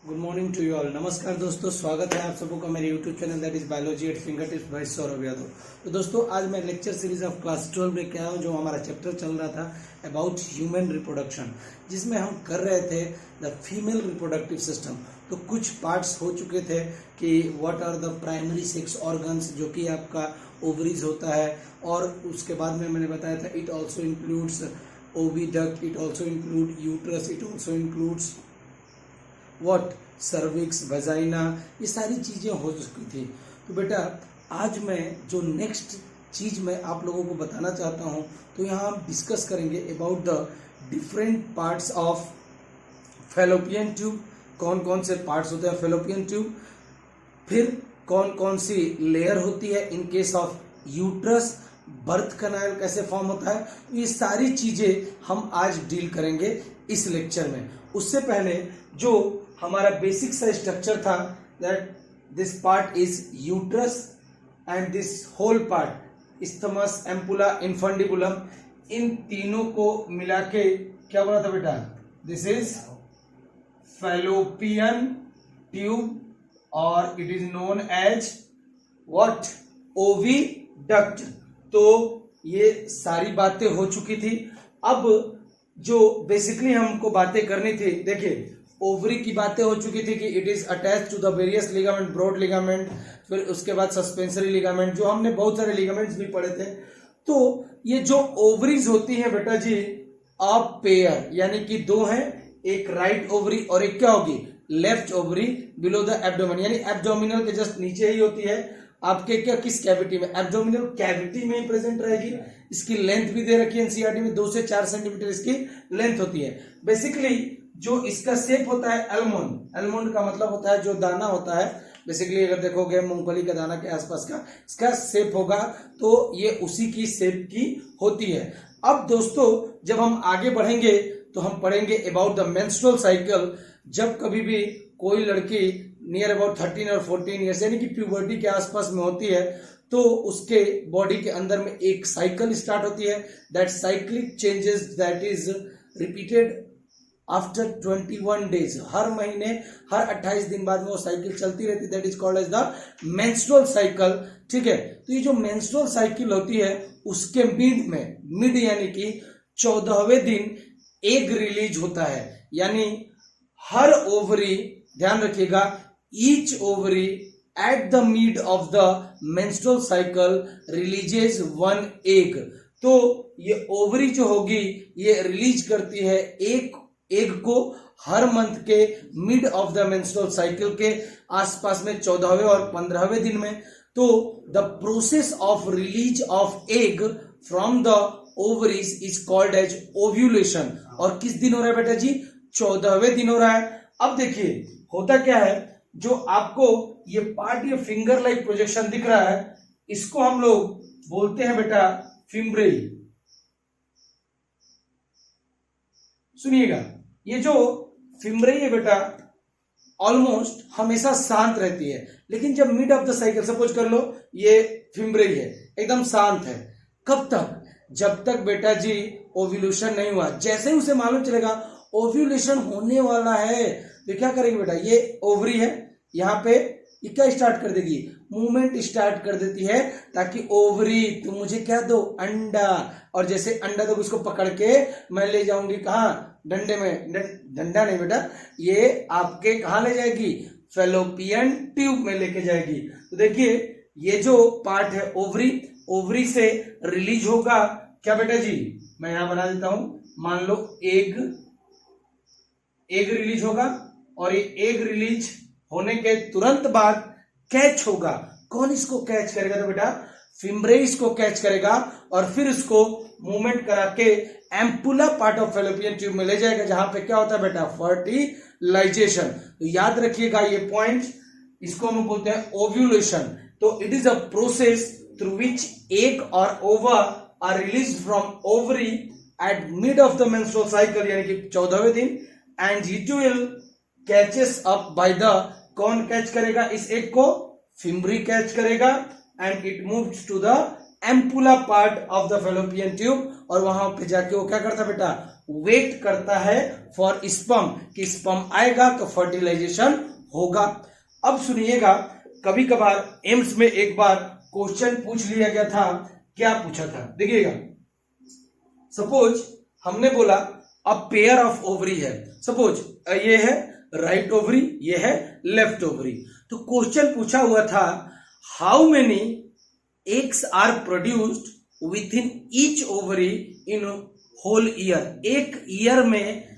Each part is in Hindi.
Good morning to you all. नमस्कार दोस्तों, स्वागत है आप सबको का मेरे YouTube channel that is biology at fingertips by Saurabh Yadav. तो दोस्तों, आज मैं लेक्चर सीरीज ऑफ क्लास 12 में क्या हूँ, जो हमारा चैप्टर चल रहा था अबाउट ह्यूमन रिप्रोडक्शन, जिसमें हम कर रहे थे द फीमेल रिप्रोडक्टिव सिस्टम। तो कुछ पार्ट्स हो चुके थे कि what are the primary sex organs, जो कि आपका ओवरीज होता है, और उसके बाद में मैंने बताया था it also includes oviduct, it also include uterus, it also includes what cervix, vagina, ये सारी चीजें हो चुकी थी। तो बेटा, आज मैं जो नेक्स्ट चीज मैं आप लोगों को बताना चाहता हूं, तो यहाँ हम डिस्कस करेंगे about the different parts of fallopian tube. कौन कौन से पार्ट्स होते हैं फैलोपियन ट्यूब, फिर कौन कौन सी लेयर होती है in case of uterus, birth canal कैसे फॉर्म होता है। ये सारी चीजें हम आज डील करेंगे इस लेक्चर में। उससे पहले जो हमारा बेसिक सा स्ट्रक्चर था, that this part is uterus and this whole part isthmus, ampulla, infundibulum, इन तीनों को मिला के क्या बोला था बेटा, दिस इज फैलोपियन ट्यूब और it is known as what, oviduct. तो ये सारी बातें हो चुकी थी। अब जो बेसिकली हमको बातें करनी थी, देखिए ओवरी की बातें हो चुकी थी कि it is attach to the various ligament, broad ligament, फिर उसके बाद सस्पेंसरी लिगामेंट, जो हमने बहुत सारे लिगामेंट्स भी पढ़े थे। तो ये जो ओवरीज होती है बेटा जी, अ पेयर, यानी कि दो हैं, एक राइट ओवरी और एक क्या होगी, left ovary, below the abdomen, यानी एब्डोमिनल के जस्ट नीचे ही होती है आपके, क्या किस कैविटी में, एब्डोमिनल कैविटी में ही प्रेजेंट रहेगी। इसकी लेंथ भी दे रखी है एनसीईआरटी में, 2 से 4 सेंटीमीटर इसकी लेंथ होती है। बेसिकली जो इसका शेप होता है एलमोंड, एलमोंड का मतलब होता है जो दाना होता है, बेसिकली अगर देखोगे मूंगफली का दाना के आसपास का इसका शेप होगा, तो ये उसी की शेप की होती है। अब दोस्तों, जब हम आगे बढ़ेंगे तो हम पढ़ेंगे अबाउट द मेंस्ट्रुअल साइकिल। जब कभी भी कोई लड़की नियर अबाउट 13 और 14 ईयर्स, यानी कि प्यूबर्टी के आसपास में होती है, तो उसके बॉडी के अंदर में एक साइकिल स्टार्ट होती है। That cyclic changes that is repeated after 21 days, हर महीने, हर 28 दिन बाद में वो साइकिल चलती रहती है। That is called as the menstrual cycle. ठीक है, तो ये जो मेंस्ट्रुअल साइकिल होती है, उसके मिड यानी कि 14वें दिन एग रिलीज होता है। यानी हर ओवरी, ध्यान रखिएगा, each ovary at the mid of the menstrual cycle releases 1 egg. तो ये ओवरी जो होगी, ये रिलीज करती है एक एग को हर मंथ के mid of the menstrual cycle के आसपास में, 14वें और 15वें दिन में। तो the process of release of egg from the ovaries is called as ovulation. और किस दिन हो रहा है बेटा जी, 14वें दिन हो रहा है। अब देखिए होता क्या है, जो आपको ये पार्ट, ये फिंगर लाइक प्रोजेक्शन दिख रहा है, इसको हम लोग बोलते हैं बेटा फिम्ब्रेई। सुनिएगा, ये जो फिम्ब्रेई है बेटा, ऑलमोस्ट हमेशा शांत रहती है, लेकिन जब mid of the cycle, suppose कर लो ये फिम्ब्रेई है, एकदम शांत है। कब तक, जब तक बेटा जी ओव्यूलेशन नहीं हुआ। जैसे ही उसे मालूम चलेगा ओव्यूलेशन होने वाला है, तो क्या करेगी बेटा, ये ओवरी है, यहाँ पे ये क्या स्टार्ट कर देगी, मूवमेंट स्टार्ट कर देती है, ताकि ओवरी तुम मुझे क्या दो, अंडा। और जैसे अंडा दो, उसको पकड़ के मैं ले जाऊंगी कहाँ, डंडे में, डंडा नहीं बेटा, ये आपके कहाँ ले जाएगी, फैलोपियन ट्यूब में लेके जाएगी। तो देखिए ये जो पार्ट है ओवरी, ओवरी से रिलीज होगा क्या बेटा जी, मैं यहां बना देता हूं, मान लो एग रिलीज होगा, और ये एग रिलीज होने के तुरंत बाद कैच होगा। कौन इसको कैच करेगा, तो बेटा फिम्ब्रेई इसको कैच करेगा, और फिर इसको मूवमेंट करा के ampulla part of fallopian tube में ले जाएगा, जहां पे क्या होता है बेटा, फर्टिलाइजेशन। तो याद रखिएगा ये पॉइंट, इसको हम बोलते हैं ओव्यूलेशन। तो it is a process through which egg और ova are release from ovary at mid of the menstrual cycle, यानी कि 14वें दिन, and it will catches up by the, कौन कैच करेगा इस एग को, फिम्ब्री कैच करेगा, and it moves to the ampulla part of the fallopian tube, और वहां पे जाके वो क्या करता बेटा, वेट करता है फॉर स्पर्म कि स्पर्म आएगा तो फर्टिलाइजेशन होगा। अब सुनिएगा, कभी कभार एम्स में एक बार क्वेश्चन पूछ लिया गया था। क्या पूछा था देखिएगा, सपोज हमने बोला अ पेयर ऑफ ओवरी है, सपोज ये है राइट ओवरी, ये है लेफ्ट ओवरी। तो क्वेश्चन पूछा हुआ था how many eggs are produced within each ovary in whole year. एक ईयर में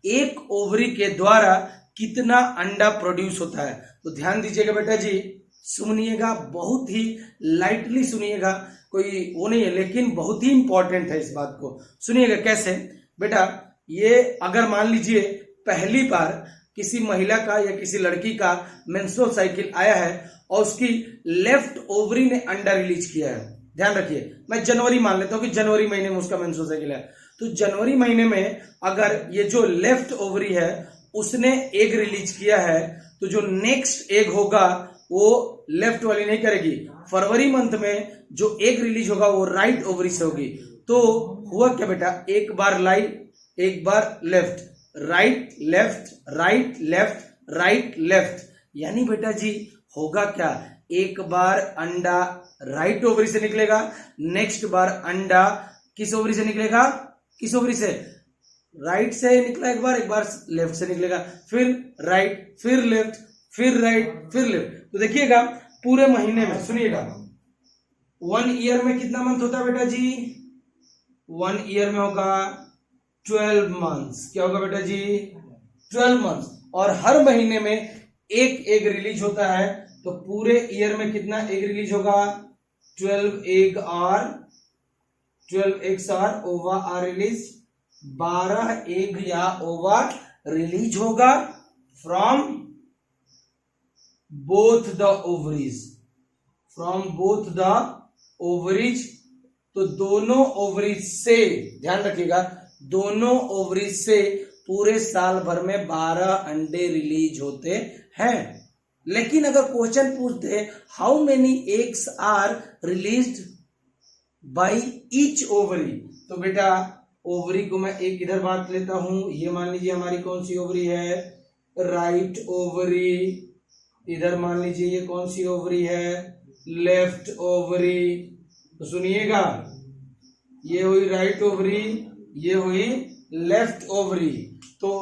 एक ओवरी के द्वारा कितना अंडा प्रोड्यूस होता है। तो ध्यान दीजिएगा बेटा जी, सुनिएगा, बहुत ही लाइटली सुनिएगा, कोई वो नहीं है, लेकिन बहुत ही इंपॉर्टेंट है इस बात को। सुनिएगा कैसे बेटा, ये अगर मान लीजिए पहली बार किसी महिला का या किसी लड़की का मेंस्ट्रुअल साइकिल आया है और उसकी लेफ्ट ओवरी ने अंडा रिलीज किया है, ध्यान रखिए, मैं जनवरी मान लेता हूं कि जनवरी महीने में उसका मेंस्ट्रुअल साइकिल है, तो जनवरी महीने में अगर ये जो लेफ्ट ओवरी है उसने एग रिलीज किया है, तो जो नेक्स्ट एग होगा वो लेफ्ट वाली नहीं करेगी। फरवरी मंथ में जो एग रिलीज होगा वो राइट ओवरी से होगी। तो हुआ क्या बेटा, एक बार राइट, एक बार left, right left, right left, right left, यानी बेटा जी होगा क्या, एक बार अंडा राइट ओवरी से निकलेगा, नेक्स्ट बार अंडा किस ओवरी से निकलेगा, किस ओवरी से, राइट से निकला एक बार लेफ्ट से निकलेगा, फिर राइट, फिर लेफ्ट, फिर राइट, फिर लेफ्ट। तो देखिएगा पूरे महीने में, सुनिएगा, 1 ईयर में कितना मंथ होता है बेटा जी, 1 ईयर में होगा 12 मंथ्स। क्या होगा बेटा जी, 12 मंथ्स। और हर महीने में एक एग रिलीज होता है, तो पूरे ईयर में कितना एग रिलीज होगा, 12 एग आर, 12 एग्स आर ओवा आर रिलीज, 12 एग या ओवा रिलीज होगा from both the ovaries, from both the ovaries. तो दोनों ओवरीज से, ध्यान रखिएगा, दोनों ओवरीज से पूरे साल भर में 12 अंडे रिलीज होते हैं। लेकिन अगर क्वेश्चन पूछते how many eggs are released by each ovary, तो बेटा ओवरी को मैं एक इधर बात लेता हूं, ये मान लीजिए हमारी कौन सी ओवरी है, राइट ओवरी, इधर मान लीजिए ये कौन सी ओवरी है, लेफ्ट ओवरी। तो सुनिएगा, ये हुई राइट ओवरी, ये हुई लेफ्ट ओवरी। तो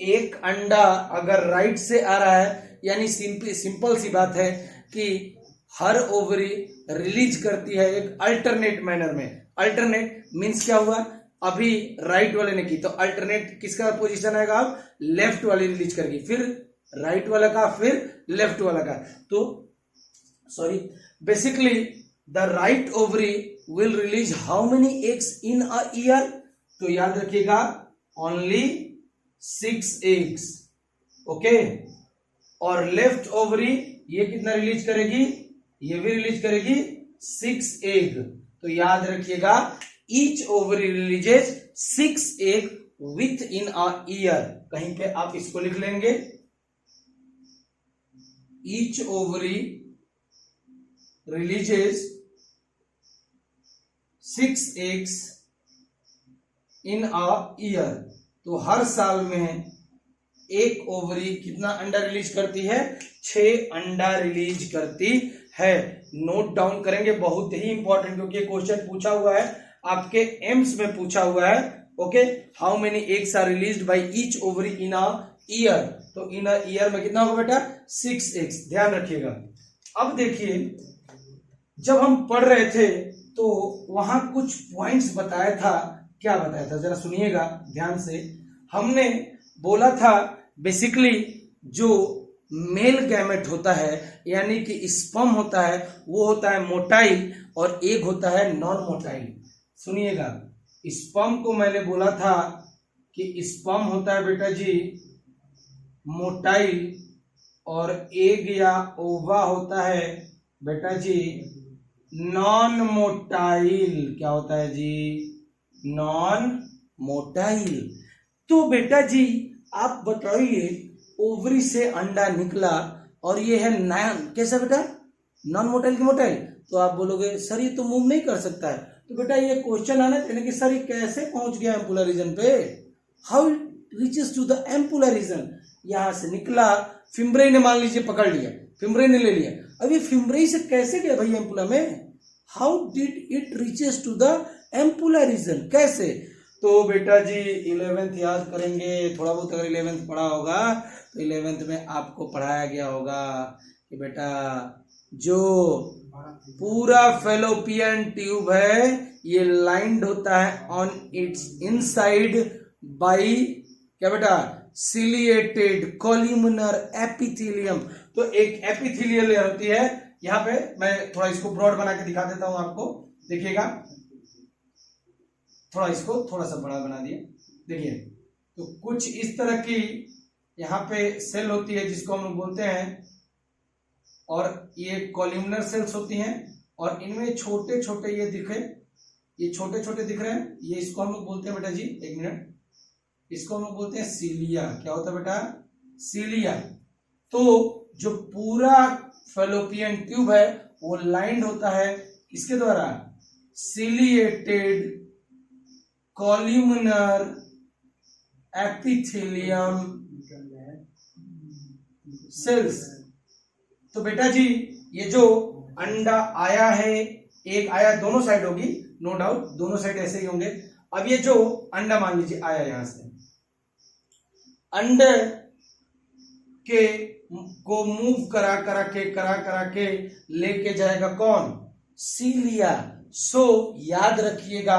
एक अंडा अगर राइट से आ रहा है, यानी सिंपल सी बात है कि हर ओवरी रिलीज करती है एक अल्टरनेट मैनर में। अल्टरनेट मींस क्या हुआ, अभी राइट वाले ने की तो अल्टरनेट किसका पोजीशन आएगा, अब लेफ्ट वाली रिलीज करेगी, फिर राइट वाला का, फिर लेफ्ट वाला का। तो sorry, basically the right ovary will release how many eggs in a year, तो याद रखिएगा ओनली 6 एग्स, ओके। और लेफ्ट ओवरी ये कितना रिलीज करेगी, ये भी रिलीज करेगी 6 एग। तो याद रखिएगा each ovary releases 6 egg with in a year. कहीं पे आप इसको लिख लेंगे, each ovary releases 6 eggs in a year. तो हर साल में एक ओवरी कितना अंडा रिलीज करती है, 6 अंडा रिलीज करती है। नोट डाउन करेंगे, बहुत ही इंपॉर्टेंट, क्योंकि क्वेश्चन पूछा हुआ है आपके एम्स में पूछा हुआ है, okay. How many eggs are released by each ovary in a year, तो इन अ ईयर में कितना होगा बेटा, 6 एग्स, ध्यान रखिएगा। अब देखिए, जब हम पढ़ रहे थे तो वहां कुछ पॉइंट्स बताया था, क्या बताया था जरा सुनिएगा ध्यान से। हमने बोला था बेसिकली जो मेल गैमेट होता है, यानी कि स्पर्म होता है, वो होता है मोटाइल और एग होता है नॉन मोटाइल। सुनिएगा, स्पर्म को मैंने बोला था कि स्पर्म होता है बेटा जी मोटाइल और एग या ओवा होता है बेटा जी नॉन मोटाइल। क्या होता है जी, नॉन मोटाइल। तो बेटा जी आप बताइए, ओवरी से अंडा निकला और ये है नॉन, कैसा बेटा, नॉन मोटाइल की मोटाइल। तो आप बोलोगे सर ये तो मूव नहीं कर सकता है। तो बेटा ये क्वेश्चन आना चाहिए कि सर ये कैसे पहुंच गया एम्पुलर रीजन पे, how it reaches to the ampulla region, यहां से निकला, फिम्ब्रेई ने मान लीजिए पकड़ लिया, फिम्ब्रेई ने ले लिया, अब ये फिम्ब्रेई से कैसे गया भाई एम्पुला में, how did it reaches to the ampulla region, कैसे, तो बेटा जी 11th याद करेंगे, थोड़ा बहुत अगर 11th पढ़ा होगा तो 11th में आपको पढ़ाया गया होगा कि बेटा जो पूरा फेलोपियन ट्यूब है ये लाइंड होता है ऑन इट्स इनसाइड बाई क्या बेटा, सिलिएटेड कॉल्यूमिनर एपिथेलियम, तो एक एपिथेलियल लेयर होती है, यहां पे मैं थोड़ा इसको ब्रॉड बना के दिखा देता हूं आपको, देखिएगा, थोड़ा इसको थोड़ा सा बड़ा बना दिया, देखिए, तो कुछ इस तरह की यहाँ पे सेल होती है जिसको हम लोग बोलते हैं, और ये कॉल्यूमिनर सेल्स होती हैं, और इनमें छोटे छोटे ये दिखे, ये छोटे छोटे दिख रहे हैं, ये इसको हम लोग बोलते हैं बेटा जी, एक मिनट, इसको हम लोग बोलते हैं सीलिया, क्या होता है बेटा, सीलिया, तो जो पूरा फेलोपियन ट्यूब है वो लाइंड होता है इसके द्वारा, सिलिएटेड कॉल्यूमिनर एपिथेलियम सेल्स, तो बेटा जी ये जो अंडा आया है, एक आया, दोनों साइड होगी नो डाउट, दोनों साइड ऐसे ही होंगे, अब ये जो अंडा मान लीजिए आया यहां से, अंडे के को मूव करा करा के लेके जाएगा कौन, सीलिया, सो याद रखिएगा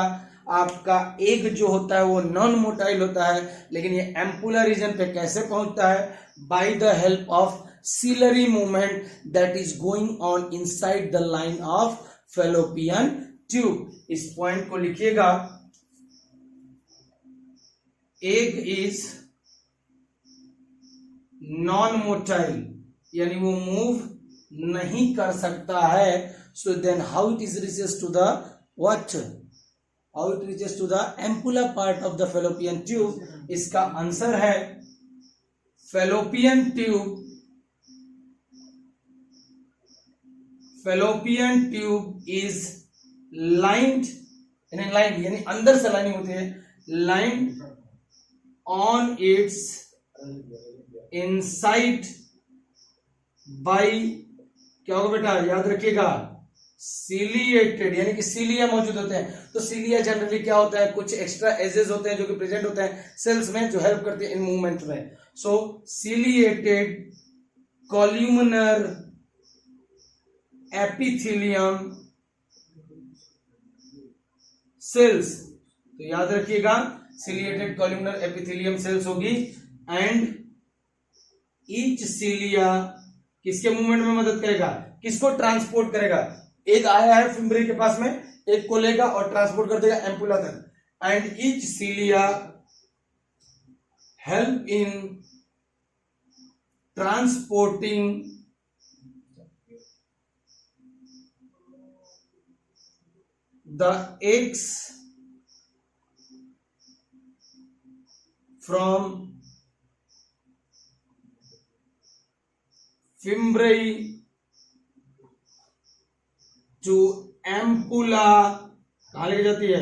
आपका एग जो होता है वो नॉन मोटाइल होता है, लेकिन ये एम्पुलर रीजन पे कैसे पहुंचता है, by the help of ciliary movement that is going on inside the line of fallopian tube, इस पॉइंट को लिखिएगा, एग इज नॉन मोटाइल, यानी वो मूव नहीं कर सकता है, so then how it is reaches to the what, how it reaches to the ampulla part of the fallopian tube, इसका आंसर है fallopian tube, fallopian tube is lined, यानी लाइंड यानी अंदर से लाइनिंग होती है, lined on its inside by, क्या होगा बेटा याद रखिएगा, सीलिएटेड, यानी कि सीलिया मौजूद होते हैं, तो सीलिया जनरली क्या होता है, कुछ एक्स्ट्रा एजेस होते हैं जो कि प्रेजेंट होते हैं सेल्स में, जो हेल्प करते हैं इन मूवमेंट में, सो सीलिएटेड कॉल्यूमिनर एपिथेलियम सेल्स, तो याद रखिएगा सीलिएटेड कॉल्यूमिनर एपिथेलियम सेल्स होगी, एंड ईच सीलिया किसके मूवमेंट में मदद करेगा, किसको ट्रांसपोर्ट करेगा, एक आया है फिम्ब्रेई के पास में, एक को लेगा और ट्रांसपोर्ट कर देगा एम्पुला तक, and each cilia help in transporting the eggs from fimbriae to ampulla, कहां लेके जाती है,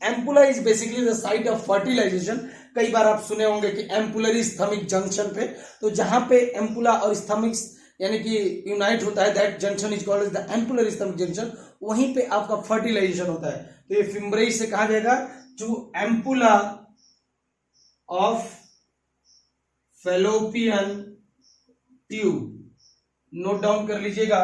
ampulla is basically the site of fertilization, कई बार आप सुने होंगे कि एम्पुलरी स्थमिक जंक्शन पे, तो जहां पे एम्पुला और स्थमिक यानी कि यूनाइट होता है, that junction is called as the ampullary isthmic junction, वहीं पे आपका फर्टिलाइजेशन होता है, तो ये फिम्ब्रेई से कहा जाएगा to ampulla of fallopian tube, note down कर लीजिएगा,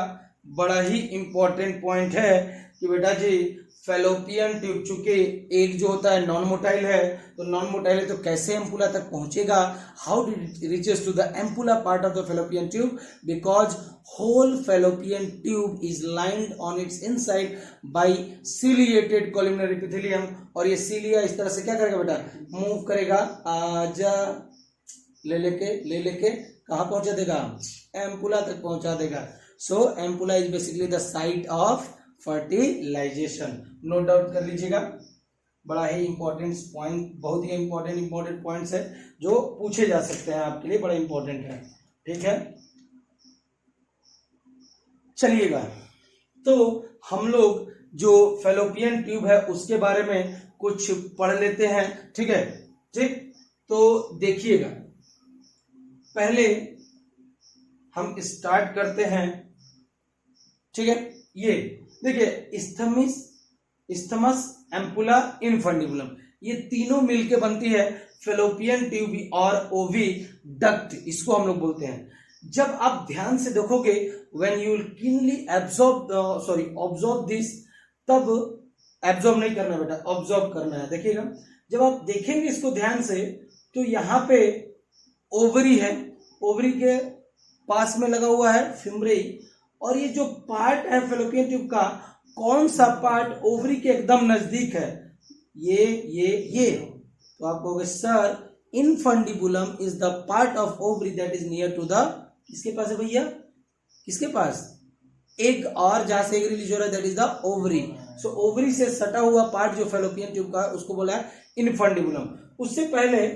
बड़ा ही इंपॉर्टेंट पॉइंट है कि बेटा जी फेलोपियन ट्यूब, चूंकि एक जो होता है नॉन मोटाइल है, तो नॉन मोटाइल है तो कैसे एम्पुला तक पहुंचेगा, how did it reaches to the ampulla part of the fallopian tube, because whole fallopian tube is lined on its inside by ciliated columnar epithelium, और ये सीलिया इस तरह से क्या करेगा बेटा, मूव करेगा, आजा ले लेके कहां पहुंचा देगा, एम्पुला तक पहुंचा देगा, so ampulla is basically the site of fertilization, note down कर लीजिएगा, बड़ा ही इंपॉर्टेंट पॉइंट, बहुत ही इंपॉर्टेंट पॉइंट्स है जो पूछे जा सकते हैं आपके लिए, बड़ा इंपॉर्टेंट है, ठीक है, चलिएगा, तो हम लोग जो फेलोपियन ट्यूब है उसके बारे में कुछ पढ़ लेते हैं, ठीक है, ठीक, तो देखिएगा, पहले हम स्टार्ट करते हैं, ठीक है। ये देखिए, इस्थमस, एम्पुला, इनफंडिबुलम, ये तीनों मिलके बनती है फेलोपियन ट्यूब और ओवी डक्ट, इसको हम लोग बोलते हैं। जब आप ध्यान से देखोगे, when you will keenly observe this, तब एब्जॉर्ब नहीं करना बेटा, ऑब्जॉर्व करना है। देखिएगा, जब आप देखेंगे इसको ध्यान से, तो यहाँ पे ओवरी है, ओवरी के पास में लगा हुआ है फिमरी, और ये जो पार्ट है फेलोपियन ट्यूब का, कौन सा पार्ट ओवरी के एकदम नजदीक है? ये। तो आप कहोगे sir, infundibulum is the part of ovary that is near to the, किसके पास है भैया? किसके पास? एग, और जहां से एग रिलीज हो रहा है that is the ovary. So ovary से सटा हुआ पार्ट जो फेलोपियन ट्यूब का, उसको बोला है इनफंडिबुलम। उससे पहले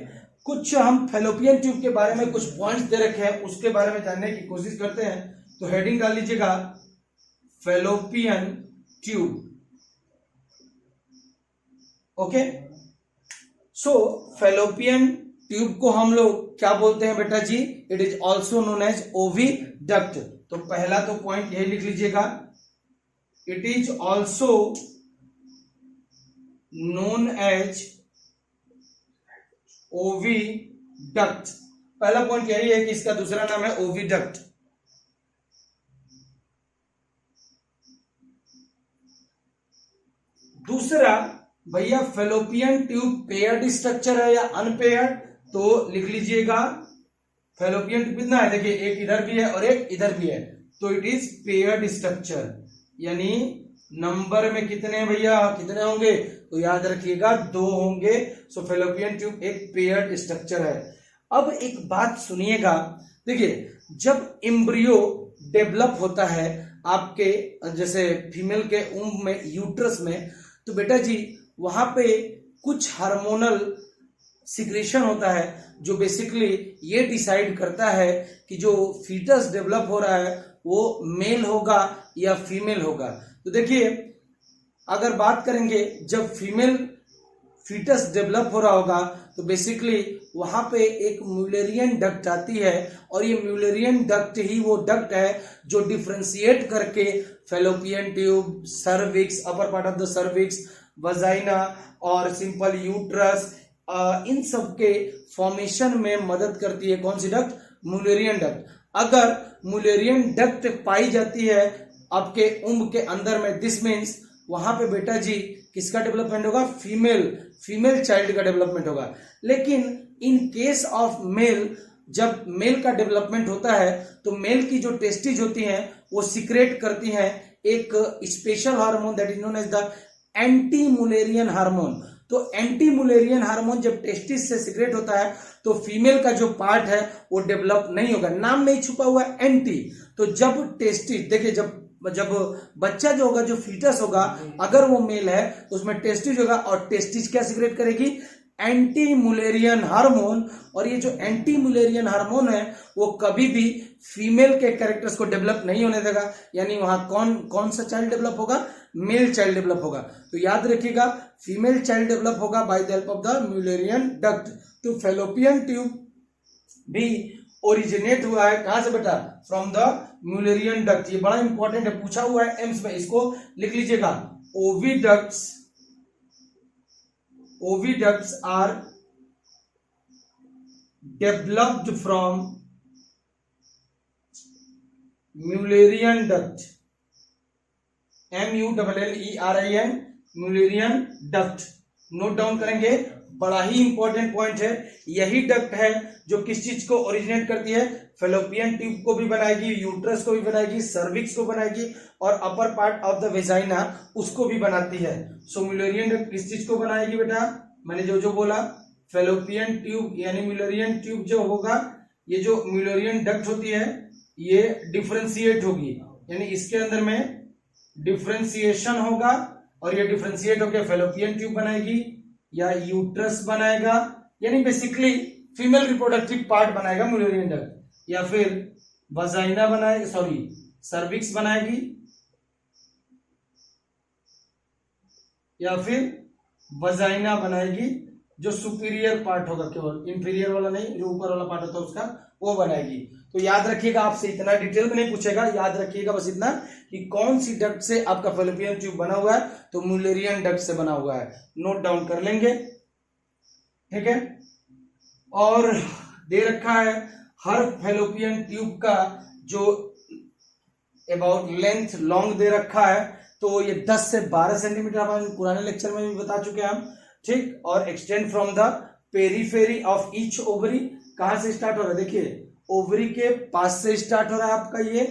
कुछ हम फेलोपियन ट्यूब के बारे में कुछ पॉइंट्स दे रखे हैं, उसके बारे में जानने की कोशिश करते हैं। तो हेडिंग डाल लीजिएगा fallopian tube. Okay, so fallopian tube को हम लोग क्या बोलते हैं बेटा जी? It is also known as oviduct. तो पहला तो पॉइंट यही लिख लीजिएगा, it is also known as oviduct. पहला पॉइंट यही है कि इसका दूसरा नाम है ओविडक्ट। दूसरा भैया, फेलोपियन ट्यूब पेयर्ड स्ट्रक्चर है या अनपेयर्ड? तो लिख लीजिएगा, फेलोपियन ट्यूब कितना है? देखिए, एक इधर भी है और एक इधर भी है, तो इट इज पेयर्ड स्ट्रक्चर। यानी नंबर में कितने हैं भैया? कितने होंगे? तो याद रखिएगा, 2 होंगे। सो फेलोपियन ट्यूब एक पेयर्ड स्ट्रक्चर है। अब एक बात सुनिएगा, देखिए, जब एम्ब्रियो डेवलप होता है आपके, जैसे फीमेल के उम्ब में, यूट्रस में, तो बेटा जी वहां पे कुछ हार्मोनल सिक्रेशन होता है जो बेसिकली ये डिसाइड करता है कि जो फीटस डेवलप हो रहा है वो मेल होगा या फीमेल होगा। तो देखिए, अगर बात करेंगे, जब फीमेल फीटस डेवलप हो रहा होगा, तो बेसिकली वहां पे एक म्यूलेरियन डक्ट आती है, और ये म्यूलेरियन डक्ट ही वो डक्ट है जो डिफरेंशिएट करके fallopian tube, cervix, upper part of the cervix, vagina और सिंपल यूट्रस, इन सब के फॉर्मेशन में मदद करती है। कौन सी डक्ट? Mullerian duct. अगर म्यूलेरियन डक्ट पाई जाती है आपके उम्ब के अंदर में, दिस मीन्स वहां पे बेटा जी किसका डेवलपमेंट होगा? फीमेल चाइल्ड का डेवलपमेंट होगा। लेकिन इन केस ऑफ मेल, जब मेल का डेवलपमेंट होता है, तो मेल की जो टेस्टिज होती हैं वो सिक्रेट करती हैं एक special hormone that is known as the anti Mullerian hormone. तो एंटी मुलेरियन हार्मोन जब टेस्टिस से सिक्रेट होता है, तो फीमेल का जो पार्ट है वो डेवलप नहीं होगा। नाम में ही छुपा हुआ है एंटी। तो जब टेस्टिस, देखिए, जब बच्चा जो होगा, जो फीटस होगा, अगर वो मेल है तो उसमें टेस्टिज होगा, और टेस्टिज क्या सिक्रेट करेगी? Anti Mullerian hormone. और ये जो एंटी मुलेरियन हार्मोन है वो कभी भी फीमेल के कैरेक्टर्स को डेवलप नहीं होने देगा। यानी वहां कौन सा चाइल्ड डेवलप होगा? मेल चाइल्ड डेवलप होगा। तो याद रखिएगा, फीमेल चाइल्ड डेवलप होगा by the help of the Mullerian duct. तो फेलोपियन ट्यूब भी ओरिजिनेट हुआ है कहां से बेटा? From the Mullerian duct. ये बड़ा इंपॉर्टेंट है, पूछा हुआ है एम्स में, इसको लिख लीजिएगा। Oviducts are developed from Mullerian duct, MULLERIN, Mullerian duct. Note down करेंगे, बड़ा ही इंपॉर्टेंट पॉइंट है। यही डक्ट है जो किस चीज को ओरिजिनेट करती है? फेलोपियन ट्यूब को भी बनाएगी, यूट्रस को भी बनाएगी, सर्विक्स को बनाएगी, और upper part of the vagina उसको भी बनाती है। सो म्यूलेरियन डक्ट किस चीज को बनाएगी बेटा? मैंने जो बोला, फेलोपियन ट्यूब यानी म्यूलेरियन ट्यूब जो होगा, ये जो म्यूलेरियन डक्ट होती है ये डिफरेंशिएट होगी, यानी इसके अंदर में डिफरेंशिएशन होगा, और ये डिफरेंशिएट होकर फेलोपियन ट्यूब बनाएगी या यूट्रस बनाएगा, यानी बेसिकली फीमेल रिप्रोडक्टिव पार्ट बनाएगा म्यूलेरियन डक्ट, या फिर वजाइना बनाएगी, सर्विक्स बनाएगी, या फिर वजाइना बनाएगी जो सुपीरियर पार्ट होगा, केवल इंफीरियर वाला नहीं, जो ऊपर वाला पार्ट होता है उसका वो बनाएगी। तो याद रखिएगा, आपसे इतना डिटेल में नहीं पूछेगा, याद रखिएगा बस इतना कि कौन सी डक्ट से आपका फैलोपियन ट्यूब बना हुआ है, तो मुलेरियन डक्ट से बना हुआ है, नोट डाउन कर लेंगे, ठीक है। और दे रखा है हर फैलोपियन ट्यूब का जो अबाउट लेंथ लॉन्ग दे रखा है, तो ये 10 से 12 सेंटीमीटर, अपन पुराने लेक्चर में भी बता चुके हैं हम, ठीक। और extend from the periphery of each ovary, कहां से स्टार्ट हो रहा है, देखिए ओवरी के पास से स्टार्ट हो रहा है आपका ये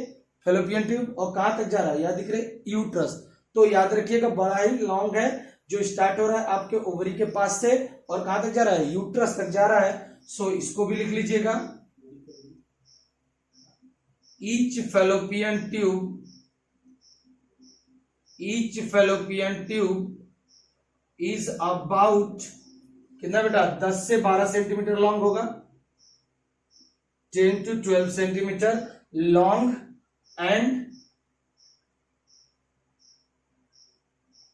फैलोपियन ट्यूब, और कहां तक जा रहा है, याद दिख रहे यूट्रस। तो याद रखिएगा बड़ा ही लॉन्ग है, जो स्टार्ट हो रहा है आपके ओवरी के पास से और कहां तक जा रहा है, यूट्रस तक जा रहा है। सो इसको भी लिख लीजिएगा, each fallopian tube is about कितना बेटा, 10 से 12 सेंटीमीटर लॉन्ग होगा, 10 to 12 centimetre long, and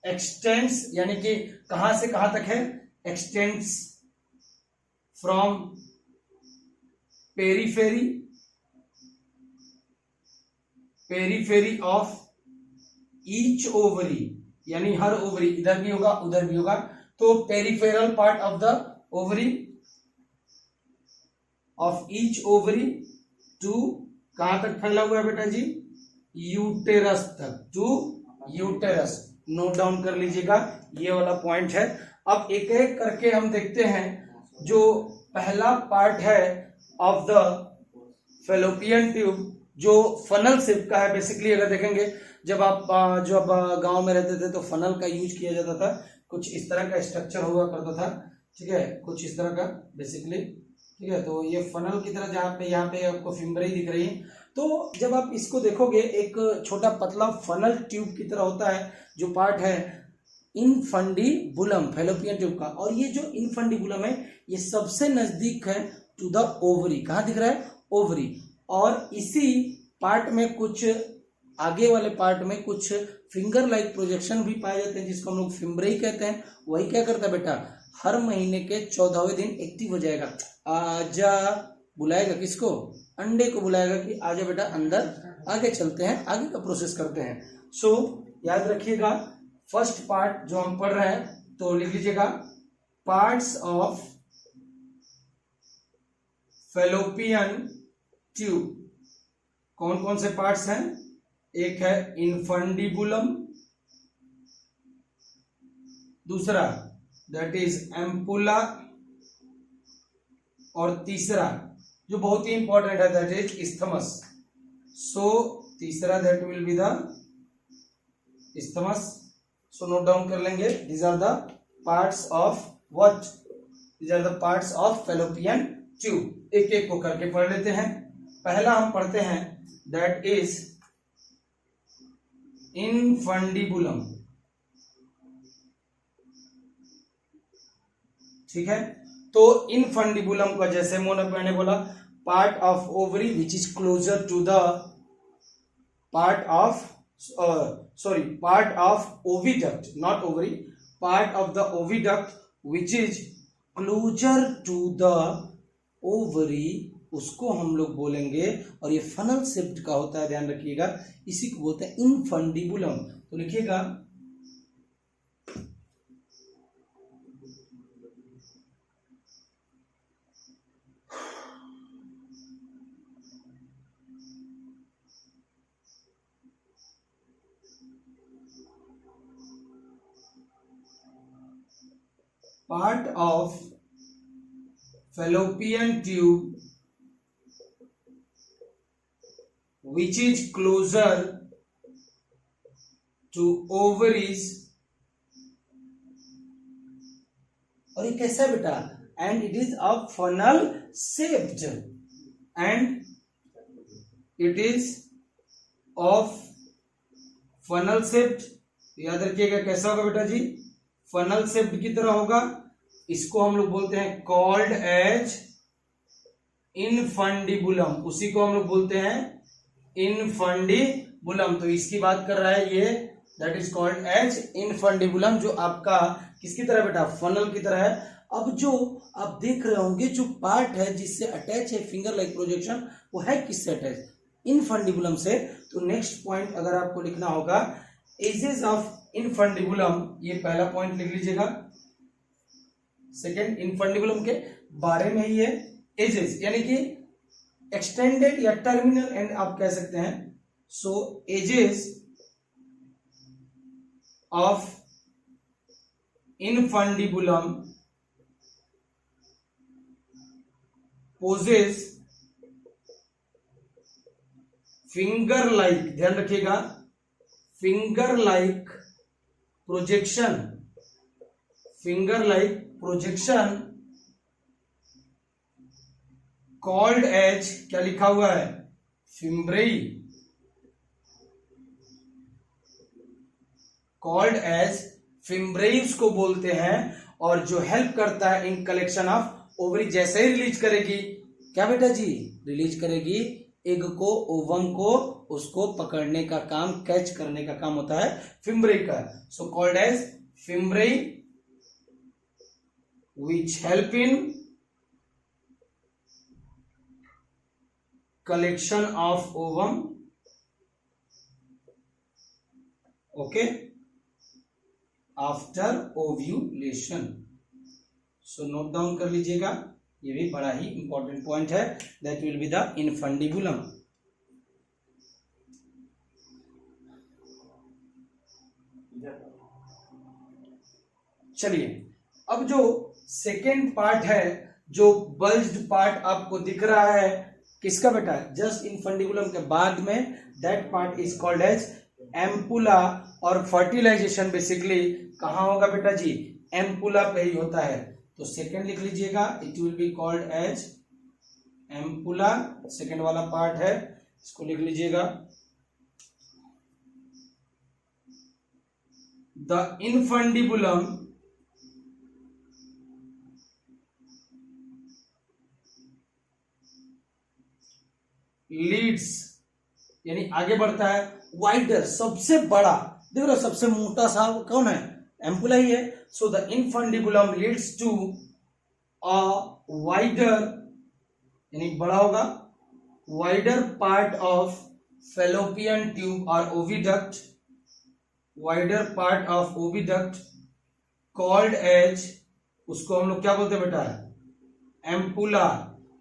x tends, यानी कि कहां से कहां तक है, extends from periphery of each ovary, यानी हर ओवरी, इधर भी होगा उधर भी होगा, तो peripheral part of the ovary of each ovary to कहां तक फैला हुआ है बेटा जी, यूटेरस तक, टू यूटेरस। नोट डाउन कर लीजिएगा, ये वाला पॉइंट है। अब एक एक करके हम देखते हैं। जो पहला पार्ट है ऑफ द फैलोपियन ट्यूब, जो फनल शेप का है, बेसिकली अगर देखेंगे जब आप गांव में रहते थे तो फनल का यूज किया जाता था, कुछ इस तरह का स्ट्रक्चर हुआ करता था, ठीक है, कुछ इस तरह का बेसिकली, ठीक है। तो ये फनल की तरह जहाँ पे यहाँ पे आपको फिम्बरी दिख रही है, तो जब आप इसको देखोगे एक छोटा पतला फनल ट्यूब की तरह होता है जो पार्ट है इनफंडिबुलम फैलोपियन ट्यूब का। और ये जो इनफंडिबुलम है ये सबसे नजदीक है टू द ओवरी, कहाँ दिख रहा है, ओवरी। और इसी पार्ट में कुछ आगे वाले पार्ट में कुछ फिंगर लाइक प्रोजेक्शन भी पाए जाते हैं, जिसको हम लोग फिम्बरी कहते हैं। वही क्या करता है बेटा, हर महीने के 14वें दिन एक्टिव हो जाएगा, आजा बुलाएगा, किसको, अंडे को बुलाएगा कि आजा बेटा अंदर, आगे चलते हैं, आगे का प्रोसेस करते हैं। सो याद रखिएगा, फर्स्ट पार्ट जो हम पढ़ रहे हैं, तो लिख लीजिएगा पार्ट्स ऑफ फैलोपियन ट्यूब। कौन कौन से पार्ट्स हैं, एक है इनफंडिबुलम, दूसरा दैट इज एम्पुला, और तीसरा जो बहुत ही इंपॉर्टेंट है दैट इज इस्थमस। सो तीसरा that will be the isthmus. So note down कर लेंगे, these are the parts of what, these are the parts of fallopian tube. एक एक को करके पढ़ लेते हैं। पहला हम पढ़ते हैं दैट इज इनफंडिबुलम, ठीक है। तो इनफंडिबुलम का जैसे मैंने बोला, part of ovary which is closer to the part of oviduct, not ovary, part of the oviduct which is closer to the ovary, उसको हम लोग बोलेंगे। और ये फनल शेप्ड का होता है, ध्यान रखिएगा, इसी को बोलते हैं इनफंडिबुलम। तो लिखिएगा part of fallopian tube which is closer to ovaries, और ये कैसा है बेटा, and it is a funnel shaped, and it is of funnel shaped। याद रखिएगा कैसा होगा बेटा जी, फनल शेप्ड की तरह होगा। इसको हम लोग बोलते हैं कॉल्ड एज इनफंडिबुलम, उसी को हम लोग बोलते हैं इनफंडिबुलम। तो इसकी बात कर रहा है ये, that is called as infundibulum, जो आपका किसकी तरह बेटा, फनल की तरह है। अब जो आप देख रहे होंगे जो पार्ट है जिससे अटैच है फिंगर लाइक प्रोजेक्शन, वो है किससे अटैच? इनफंडिबुलम से। तो नेक्स्ट पॉइंट अगर आपको लिखना होगा एजेस ऑफ इनफंडिबुलम, ये पहला पॉइंट लिख लीजिएगा। सेकेंड, इनफंडिबुलम के बारे में ही है एजेस, यानी कि एक्सटेंडेड या टर्मिनल एंड आप कह सकते हैं। So edges of infundibulum possess finger like, ध्यान रखिएगा, finger like projection, finger like projection called as, क्या लिखा हुआ है? फिम्ब्रेई, कॉल्ड एज फिम्ब्रेई उसको बोलते हैं। और जो हेल्प करता है इन कलेक्शन ऑफ ओवरी, जैसे ही रिलीज करेगी, क्या बेटा जी, रिलीज करेगी एग को, ओवम को, उसको पकड़ने का काम, कैच करने का काम होता है फिम्ब्रेई का। So called as fimbriae which help in collection of ovum, okay, after ovulation. So note down कर लीजिएगा, ये भी बड़ा ही इंपॉर्टेंट पॉइंट है। that will be the infundibulum. चलिए, अब जो सेकेंड पार्ट है, जो बल्ज्ड पार्ट आपको दिख रहा है, किसका बेटा? जस्ट इनफंडिबुलम के बाद में, that part is called as ampulla. और फर्टिलाइजेशन बेसिकली कहां होगा बेटा जी? एम्पुला पे ही होता है। तो सेकेंड लिख लीजिएगा, it will be called as ampulla, second वाला पार्ट है, इसको लिख लीजिएगा। द इनफंडिबुलम लीड्स, यानी आगे बढ़ता है, वाइडर, सबसे बड़ा, देख रहे हो सबसे मोटा सा कौन है? एम्पुला ही है। So the infundibulum leads to a wider, यानी बड़ा होगा, wider part of fallopian tube और oviduct, wider part of oviduct called as, उसको हम लोग क्या बोलते हैं बेटा? एम्पुला।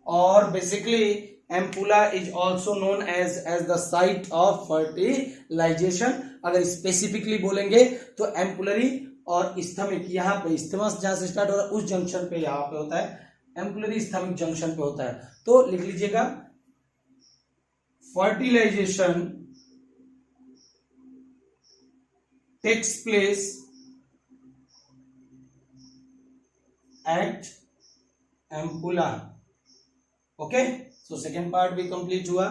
और basically ampulla is also known as the site of fertilization. अगर स्पेसिफिकली बोलेंगे तो एम्पुलरी और स्थमिक, यहाँ पे स्थमस जहां से स्टार्ट हो रहा है उस जंक्शन पे यहाँ पे होता है, एम्पुलरी स्थमिक जंक्शन पे होता है। तो लिख लीजिएगा, fertilization takes place at ampulla. Okay, so second part भी complete हुआ।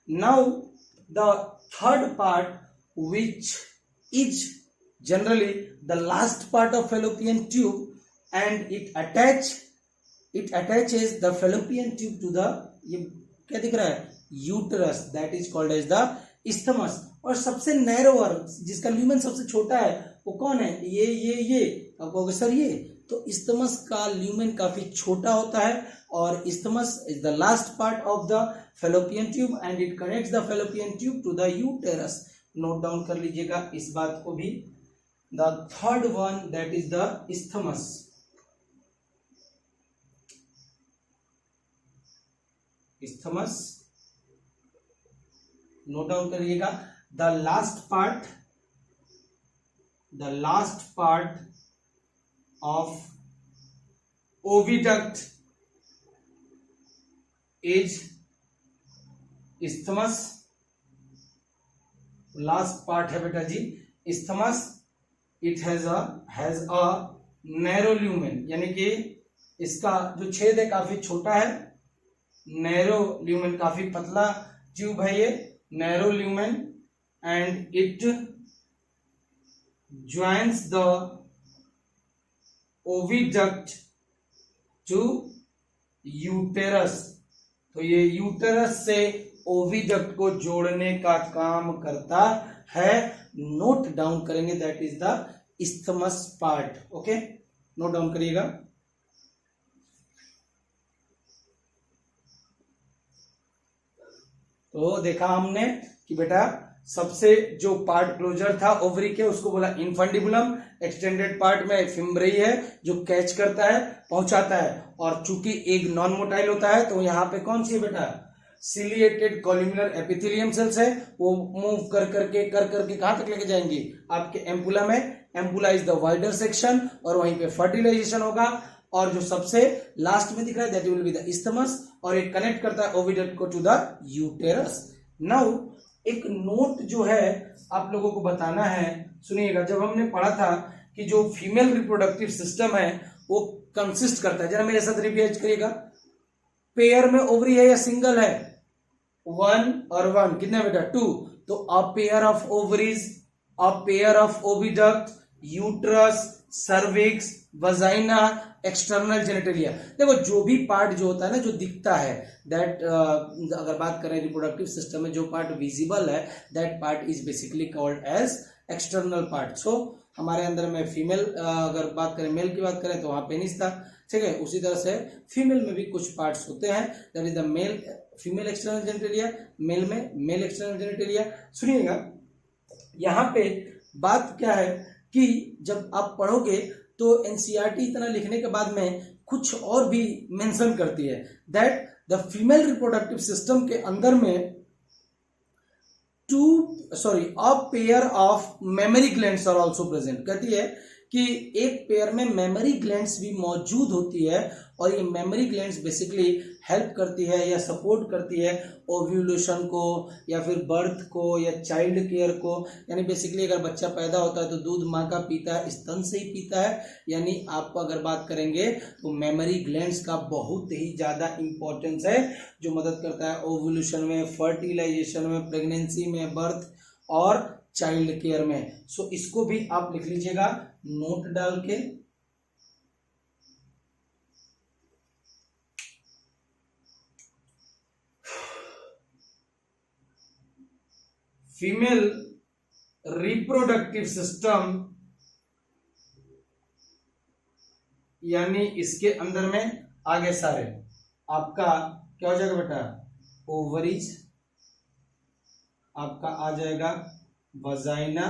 now the third part, which is generally the last part of fallopian tube and it attaches the fallopian tube to the, ये क्या दिख रहा है? uterus, that is called as the isthmus। और सबसे नैरोअर, जिसका ल्यूमेन सबसे छोटा है, वो कौन है? ये आप कहोगे सर ये, तो इस्थमस का ल्यूमेन काफी छोटा होता है और isthmus is the last part of the fallopian tube and it connects the fallopian tube to the uterus. Note down कर लीजिएगा इस बात को भी। The third one, that is the isthmus. Isthmus note down करिएगा। The last part of oviduct is isthmus। Last part है बेटा जी isthmus। it has a narrow lumen, यानी कि इसका जो छेद है काफी छोटा है, नैरो ल्यूमेन, काफी पतला ट्यूब है ये, narrow lumen, and it joins the oviduct to uterus. तो ये यूटेरस से ओविडक्ट को जोड़ने का काम करता है। नोट डाउन करेंगे, that is the isthmus part. Okay, note down करिएगा। तो देखा हमने कि बेटा सबसे जो पार्ट क्लोजर था ओवरी के उसको बोला इनफंडिबुलम, एक्सटेंडेड पार्ट में फिम्ब्रेई है जो कैच करता है, पहुंचाता है, और चूंकि एग नॉन मोटाइल होता है तो यहाँ पे कौन सी है बेटा, सिलिएटेड कॉल्यूमिनर एपिथेलियम सेल्स है, वो मूव कर करके कहां तक लेके जाएंगी, आपके एम्पुला में। Ampulla is the wider section और वहीं पे फर्टिलाइजेशन होगा, और जो सबसे लास्ट में दिख रहा है that will be the isthmus, और ये कनेक्ट करता है ओविडक्ट को टू द यूटेरस। नाउ एक नोट जो है आप लोगों को बताना है, सुनिएगा। जब हमने पढ़ा था कि जो फीमेल रिप्रोडक्टिव सिस्टम है वो कंसिस्ट करता है, जरा मेरे साथ रिवाइज करिएगा, पेयर में ओवरी है या सिंगल है, 1 और 1 कितने बेटा 2, तो अ pair of ovaries, a pair of oviduct, uterus, cervix, vagina, external genitalia. देखो जो भी पार्ट जो होता है ना जो दिखता है दैट अगर बात करें रिप्रोडक्टिव सिस्टम में जो पार्ट विजिबल है that part is basically called as external part. So हमारे अंदर में फीमेल अगर बात करें मेल की बात करें तो वहां पेनिस था, ठीक है। उसी तरह से फीमेल में भी कुछ पार्ट्स होते हैं, that is the male female external genitalia, male में मेल एक्सटर्नल जेनिटलिया। सुनिएगा यहाँ पे बात क्या है कि जब आप पढ़ोगे तो एनसीईआरटी इतना लिखने के बाद में कुछ और भी मेंशन करती है that the female reproductive system के अंदर में a pair of mammary glands are also present. कहती है कि एक पेयर में मेमोरी ग्लैंड्स भी मौजूद होती है, और ये मेमोरी ग्लैंड्स बेसिकली हेल्प करती है या सपोर्ट करती है ओव्यूलेशन को या फिर बर्थ को या चाइल्ड केयर को। यानी बेसिकली अगर बच्चा पैदा होता है तो दूध माँ का पीता है, स्तन से ही पीता है। यानी आप अगर बात करेंगे तो मेमोरी ग्लैंड्स का बहुत ही ज्यादा इंपॉर्टेंस है जो मदद करता है ओव्यूलेशन में, फर्टिलाइजेशन में, प्रेगनेंसी में, बर्थ और चाइल्ड केयर में। सो इसको भी आप लिख लीजिएगा नोट डाल के। फीमेल रिप्रोडक्टिव सिस्टम यानी इसके अंदर में आगे सारे आपका क्या हो जाएगा बेटा, ओवरीज, आपका आ जाएगा वजाइना,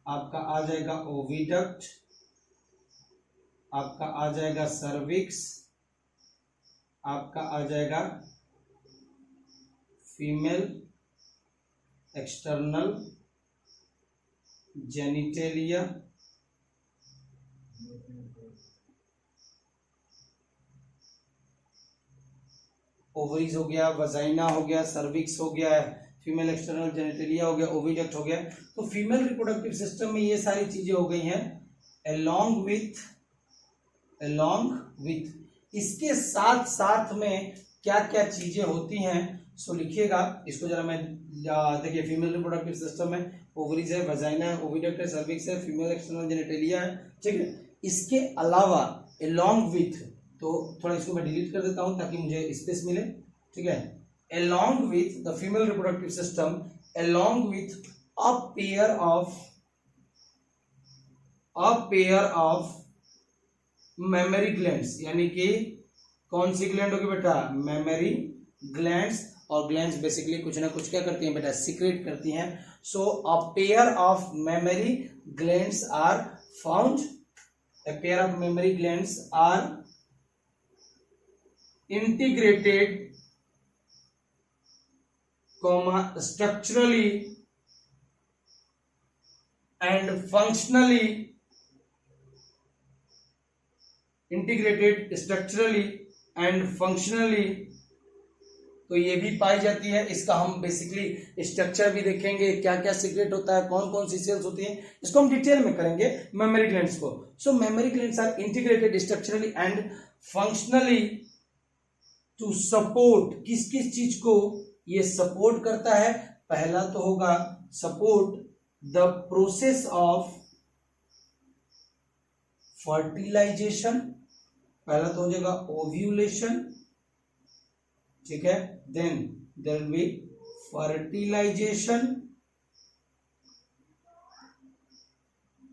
आपका आ जाएगा ओविडक्ट, आपका आ जाएगा सर्विक्स, आपका आ जाएगा फीमेल एक्सटर्नल जेनिटेलिया, ओवरीज हो गया, वजाइना हो गया, सर्विक्स हो गया, फीमेल एक्सटर्नल जेनिटेलिया हो गया, ओविडक्ट हो गया। तो फीमेल रिप्रोडक्टिव सिस्टम में ये सारी चीजें हो गई हैं। अलोंग विथ इसके साथ साथ में क्या क्या चीजें होती हैं, सो लिखिएगा इसको जरा। मैं देखिए फीमेल रिप्रोडक्टिव सिस्टम में ओवरीज है, वजाइना है, ओविडक्ट है, सर्विक्स है, फीमेल एक्सटर्नल जेनिटेलिया है, ठीक है। इसके अलावा अलोंग विथ, तो थोड़ा इसको मैं डिलीट कर देता हूं ताकि मुझे स्पेस मिले, ठीक है। along with the female reproductive system, along with a pair of mammary glands, यानी कि कौन सी ग्लैंड होगी बेटा, मेमोरी ग्लैंड्स। और ग्लैंड्स बेसिकली कुछ ना कुछ क्या करती हैं बेटा, सीक्रेट करती हैं। So a pair of mammary glands are found, a pair of memory glands are integrated structurally and functionally, integrated structurally and functionally, तो ये भी पाई जाती है। इसका हम बेसिकली स्ट्रक्चर भी देखेंगे, क्या क्या सीक्रेट होता है, कौन कौन सी सेल्स होती हैं, इसको हम डिटेल में करेंगे मेमोरी ग्लैंड्स को। So mammary glands are integrated structurally and functionally to support, किस किस चीज को ये सपोर्ट करता है। पहला तो होगा support the process of fertilization, पहला तो हो जाएगा ओव्यूलेशन, ठीक है। Then there will be fertilization,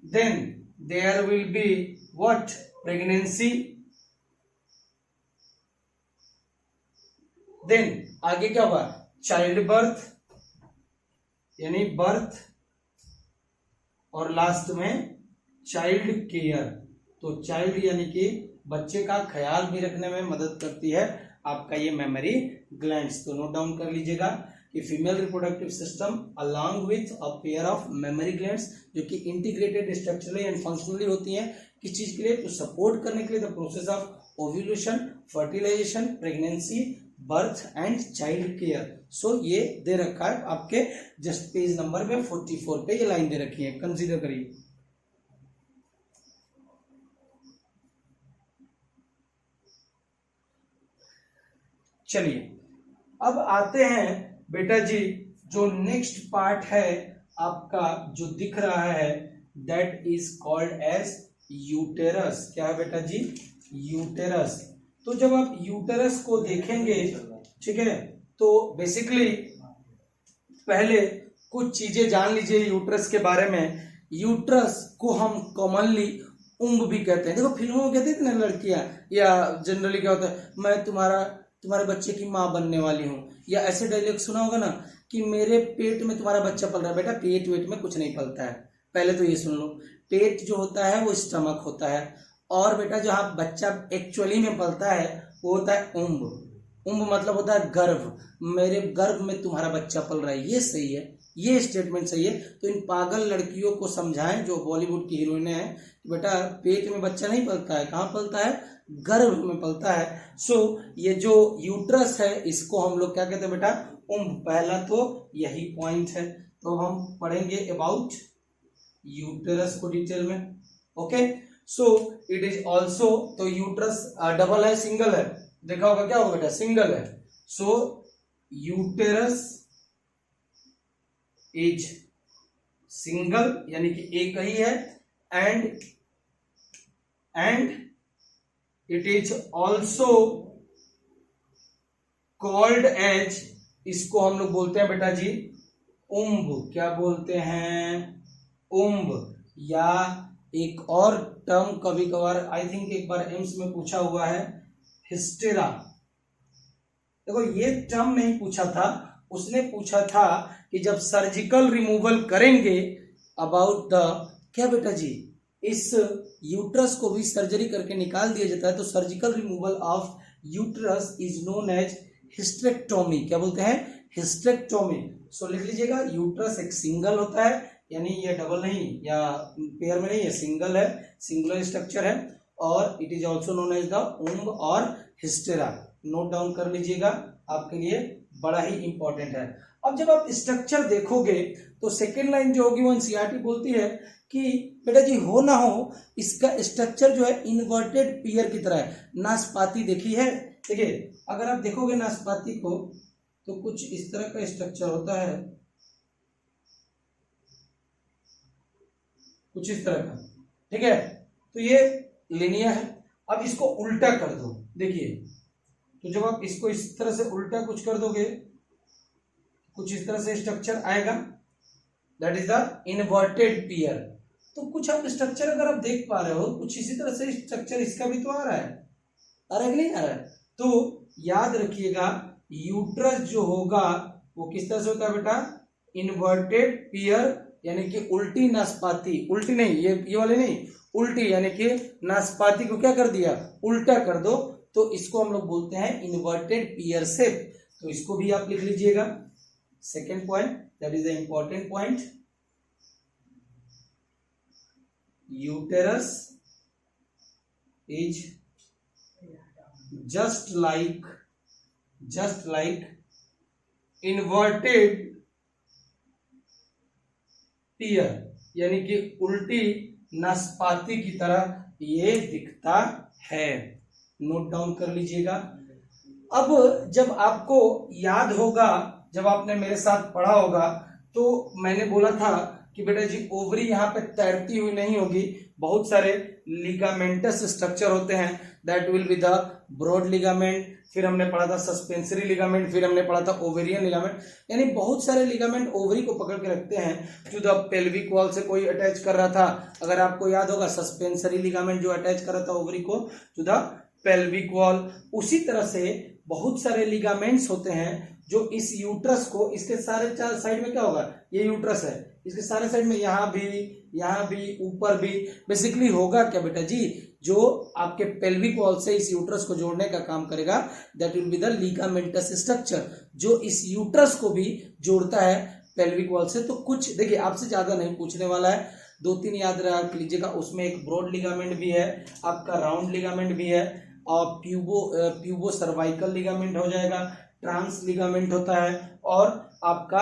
then there will be what, pregnancy, then आगे क्या होगा, चाइल्ड बर्थ यानी बर्थ, और लास्ट में चाइल्ड केयर। तो चाइल्ड यानी कि बच्चे का ख्याल भी रखने में मदद करती है आपका ये मेमोरी ग्लैंड्स। तो नोट डाउन कर लीजिएगा कि female reproductive system along with a pair of mammary glands, जो कि इंटीग्रेटेड स्ट्रक्चरली एंड फंक्शनली होती हैं, किस चीज के लिए, तो सपोर्ट करने के लिए the process of ovulation, fertilization, pregnancy, birth and child care. So ये दे रखा है आपके जस्ट पेज नंबर में 44 पे ये लाइन दे रखी है, कंसीडर करिए। चलिए अब आते हैं बेटा जी, जो नेक्स्ट पार्ट है आपका जो दिख रहा है, that is called as uterus. क्या है बेटा जी, यूटेरस। तो जब आप यूटेरस को देखेंगे, ठीक है, तो बेसिकली पहले कुछ चीजें जान लीजिए यूटेरस के बारे में। यूटेरस को हम कॉमनली उम्ब भी कहते हैं। देखो फिल्मों में कहते थे ना लड़कियां, या जनरली क्या होता है, मैं तुम्हारे बच्चे की माँ बनने वाली हूँ, या ऐसे डायलॉग सुना होगा ना कि मेरे पेट में तुम्हारा बच्चा पल रहा है। बेटा पेट वेट में कुछ नहीं पलता है, पहले तो ये सुन लो। पेट जो होता है वो स्टमक होता है, और बेटा जहाँ बच्चा एक्चुअली में पलता है वो होता है उम्ब। उम्ब मतलब होता है गर्भ, मेरे गर्भ में तुम्हारा बच्चा पल रहा है। ये सही है, ये स्टेटमेंट सही है। तो इन पागल लड़कियों को समझाएं जो बॉलीवुड की हीरोइनें हैं, बेटा पेट में बच्चा नहीं पलता है, कहाँ पलता है, गर्भ में पलता है। सो ये जो यूट्रस है इसको हम लोग क्या कहते हैं बेटा, उम्ब। पहला तो यही पॉइंट है। तो हम पढ़ेंगे अबाउट यूट्रस को डिटेल में। Okay, so it is also, तो यूट्रस डबल है सिंगल है, देखा होगा क्या होगा बेटा, सिंगल है। सो यूटेरस इज सिंगल यानी कि एक ही है, and it is also called as, इसको हम लोग बोलते हैं बेटा जी उम्ब। क्या बोलते हैं, उम्ब। या एक और टर्म कभी कभार आई थिंक एक बार एम्स में पूछा हुआ है, हिस्टेरा। देखो ये टर्म नहीं पूछा था, उसने पूछा था कि जब सर्जिकल रिमूवल करेंगे अबाउट द, क्या बेटा जी, इस यूट्रस को भी सर्जरी करके निकाल दिया जाता है, तो surgical removal of uterus is known as hysterectomy. क्या बोलते हैं, हिस्टेरेक्टोमी। सो लिख लीजिएगा, यूट्रस एक सिंगल होता है, यानी ये डबल नहीं या पेयर में नहीं है, सिंगल है, सिंगुलर स्ट्रक्चर है, और it is also known as the womb और हिस्टेरा। नोट डाउन कर लीजिएगा, आपके लिए बड़ा ही इंपॉर्टेंट है। अब जब आप स्ट्रक्चर देखोगे तो सेकेंड लाइन जो होगी वो एनसीईआरटी बोलती है कि बेटा जी हो ना हो इसका स्ट्रक्चर जो है इन्वर्टेड पियर की तरह है। नाशपाती देखी है, देखिए अगर आप देखोगे नाशपाती को तो कुछ इस तरह का स्ट्रक्चर होता है, कुछ इस तरह का, ठीक है। तो ये लिनियर है। अब इसको उल्टा कर दो, देखिए, तो जब आप इसको इस तरह से उल्टा कुछ कर दोगे, कुछ इस तरह से स्ट्रक्चर आएगा, दैट इज द इन्वर्टेड पियर। तो कुछ आप स्ट्रक्चर अगर आप देख पा रहे हो, कुछ इसी तरह से स्ट्रक्चर इसका भी तो आ रहा है कि नहीं आ रहा है। तो याद रखिएगा यूट्रस जो होगा वो किस तरह से होता है बेटा, इन्वर्टेड पियर, यानी कि उल्टी नाशपाती, उल्टी नहीं, ये वाले नहीं, उल्टी, यानी कि नाशपाती को क्या कर दिया, उल्टा कर दो, तो इसको हम लोग बोलते हैं इन्वर्टेड पियर शेप। तो इसको भी आप लिख लीजिएगा, second point, that is the important point. Uterus is just like inverted pear, यानी कि उल्टी नाशपाती की तरह ये दिखता है। नोट डाउन कर लीजिएगा। अब जब आपको याद होगा, जब आपने मेरे साथ पढ़ा होगा, तो मैंने बोला था कि बेटा जी ओवरी यहाँ पे तैरती हुई नहीं होगी, बहुत सारे लिगामेंटस स्ट्रक्चर होते हैं, that will be the broad ligament, फिर हमने पढ़ा था सस्पेंसरी लिगामेंट, फिर हमने पढ़ा था ओवेरियन लिगामेंट, यानी बहुत सारे लिगामेंट ओवरी को पकड़ के रखते हैं। टू द पेल्विक वॉल से कोई अटैच कर रहा था, अगर आपको याद होगा सस्पेंसरी लिगामेंट जो अटैच कर रहा था ओवरी को टू द पेल्विक वॉल। उसी तरह से बहुत सारे लिगामेंट्स होते हैं जो इस यूट्रस को, इसके सारे चार साइड में क्या होगा, ये यूट्रस है, इसके सारे साइड में यहाँ भी ऊपर भी बेसिकली होगा क्या बेटा जी, जो आपके पेल्विक वॉल से इस यूट्रस को जोड़ने का काम करेगा, that will be the ligamentous structure, जो इस यूट्रस को भी जोड़ता है पेल्विक वॉल से। तो कुछ देखिए, आपसे ज्यादा नहीं पूछने वाला है, 2-3 याद रख लीजिएगा। उसमें एक ब्रॉड लिगामेंट भी है, आपका राउंड लिगामेंट भी है, और प्यूबो सर्वाइकल लिगामेंट हो जाएगा, ट्रांस लिगामेंट होता है, और आपका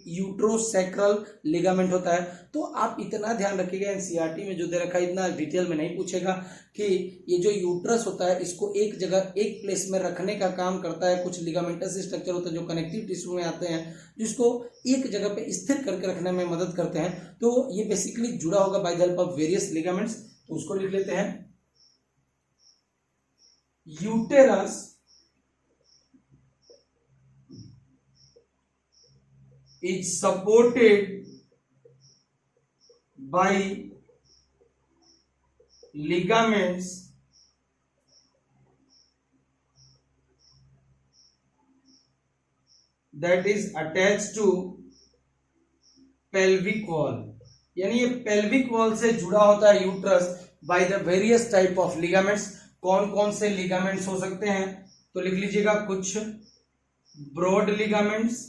यूट्रोसैक्रल लिगामेंट होता है। तो आप इतना ध्यान रखिएगा, एनसीईआरटी में जो दे रखा है इतना डिटेल में नहीं पूछेगा कि ये जो यूट्रस होता है इसको एक जगह एक प्लेस में रखने का काम करता है। कुछ लिगामेंटस स्ट्रक्चर होता है जो कनेक्टिव टिश्यू में आते हैं, जिसको एक जगह पे स्थिर करके रखने में मदद करते हैं। तो ये बेसिकली जुड़ा होगा by the help of various ligaments. तो उसको लिख लेते हैं, uterus is supported by ligaments that is attached to pelvic wall। यानी ये पेल्विक वॉल से जुड़ा होता है uterus by the various type of ligaments. कौन कौन से लिगामेंट्स हो सकते हैं, तो लिख लीजिएगा, कुछ ब्रॉड लिगामेंट्स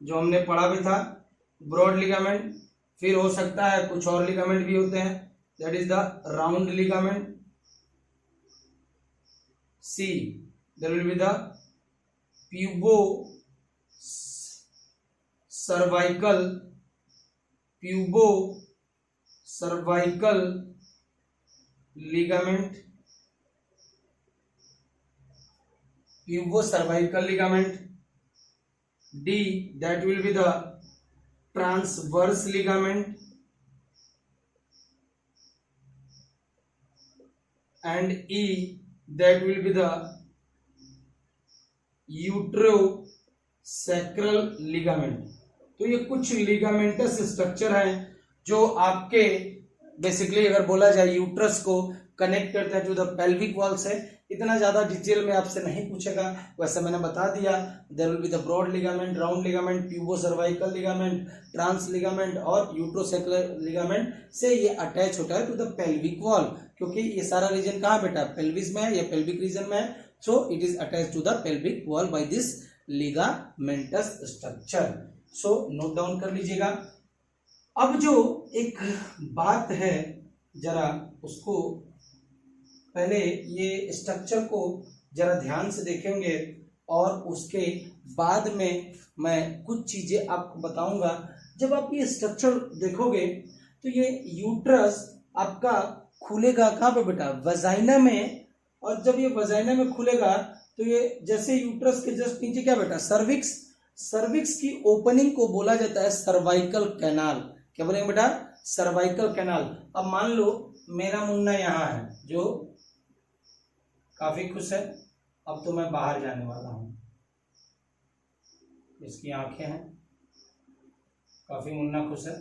जो हमने पढ़ा भी था, ब्रॉड लिगामेंट, फिर हो सकता है कुछ और लिगामेंट भी होते हैं, that is the round ligament, see there will be the pubo cervical ligament, D that will be the transverse ligament, and E that will be the uterosacral ligament। तो ये कुछ लिगामेंटस स्ट्रक्चर हैं जो आपके बेसिकली अगर बोला जाए यूट्रस को कनेक्ट करते हैं टू द पेल्विक वॉल से। इतना ज्यादा डिटेल में आपसे नहीं पूछेगा, वैसे मैंने बता दिया। There will be the broad ligament, round ligament, pubo cervical ligament, trans ligament और यूट्रोसैक्युलर लिगामेंट से ये अटैच होता है टू द पेल्विक वॉल, क्योंकि ये सारा रीजन कहाँ बेटा, पेल्विस में है, ये पेल्विक रीजन में है। So it is attach to the pelvic wall by this ligamentous structure. So note down कर लीजिएगा। अब जो एक बात है, जरा उसको पहले ये स्ट्रक्चर को जरा ध्यान से देखेंगे और उसके बाद में मैं कुछ चीजें आपको बताऊंगा। जब आप ये स्ट्रक्चर देखोगे तो ये यूट्रस आपका खुलेगा कहाँ पे बेटा, वजाइना में। और जब ये वजाइना में खुलेगा तो ये जैसे यूट्रस के जस्ट नीचे क्या बेटा, सर्विक्स की ओपनिंग को बोला जाता है सर्वाइकल कैनाल। क्या बोलेंगे बेटा, सर्वाइकल कैनाल। अब मान लो मेरा मुन्ना यहाँ है जो काफी खुश है, अब तो मैं बाहर जाने वाला हूं, इसकी आंखें हैं, काफी मुन्ना खुश है,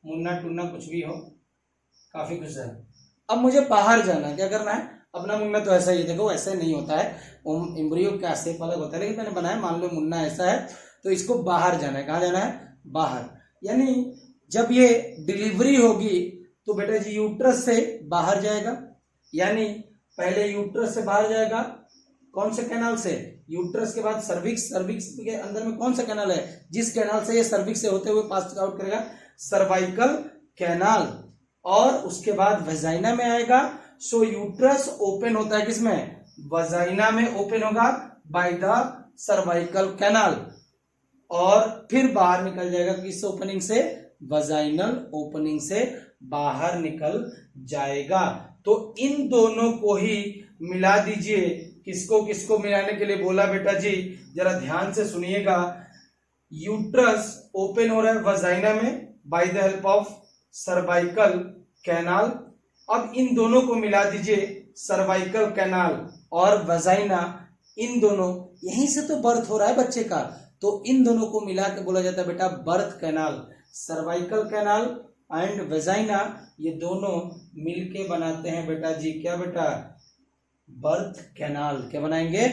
मुन्ना टुन्ना कुछ भी हो, काफी खुश है। अब मुझे बाहर जाना है, क्या करना है, अपना मुन्ना तो ऐसा ही, देखो ऐसे नहीं होता है, एम्ब्रियो का शेप अलग होता है, लेकिन मैंने बनाया, मान लो मुन्ना ऐसा है तो इसको बाहर जाना है। कहाँ जाना है, बाहर। यानी जब ये डिलीवरी होगी तो बेटा जी यूट्रस से बाहर जाएगा, यानी पहले यूट्रस से बाहर जाएगा, कौन से कैनाल से, यूट्रस के बाद सर्विक्स के अंदर में कौन सा कैनाल है, जिस कैनाल से ये सर्विक्स से होते हुए पास आउट करेगा, सर्वाइकल कैनाल, और उसके बाद वजाइना में आएगा। सो यूट्रस ओपन होता है किसमें, वजाइना में ओपन होगा बाय द सर्वाइकल कैनाल, और फिर बाहर निकल जाएगा किस ओपनिंग से, वजाइनल ओपनिंग से बाहर निकल जाएगा। तो इन दोनों को ही मिला दीजिए। किसको किसको मिलाने के लिए बोला बेटा जी, जरा ध्यान से सुनिएगा। यूट्रस ओपन हो रहा है वजाइना में bye the help of cervical canal. अब इन दोनों को मिला दीजिए, सर्वाइकल कैनाल और वजाइना, इन दोनों, यहीं से तो बर्थ हो रहा है बच्चे का, तो इन दोनों को मिला के बोला जाता है बेटा birth canal. Cervical canal and vagina, ये दोनों मिलके बनाते हैं बेटा जी क्या बेटा, बर्थ कैनाल। क्या बनाएंगे,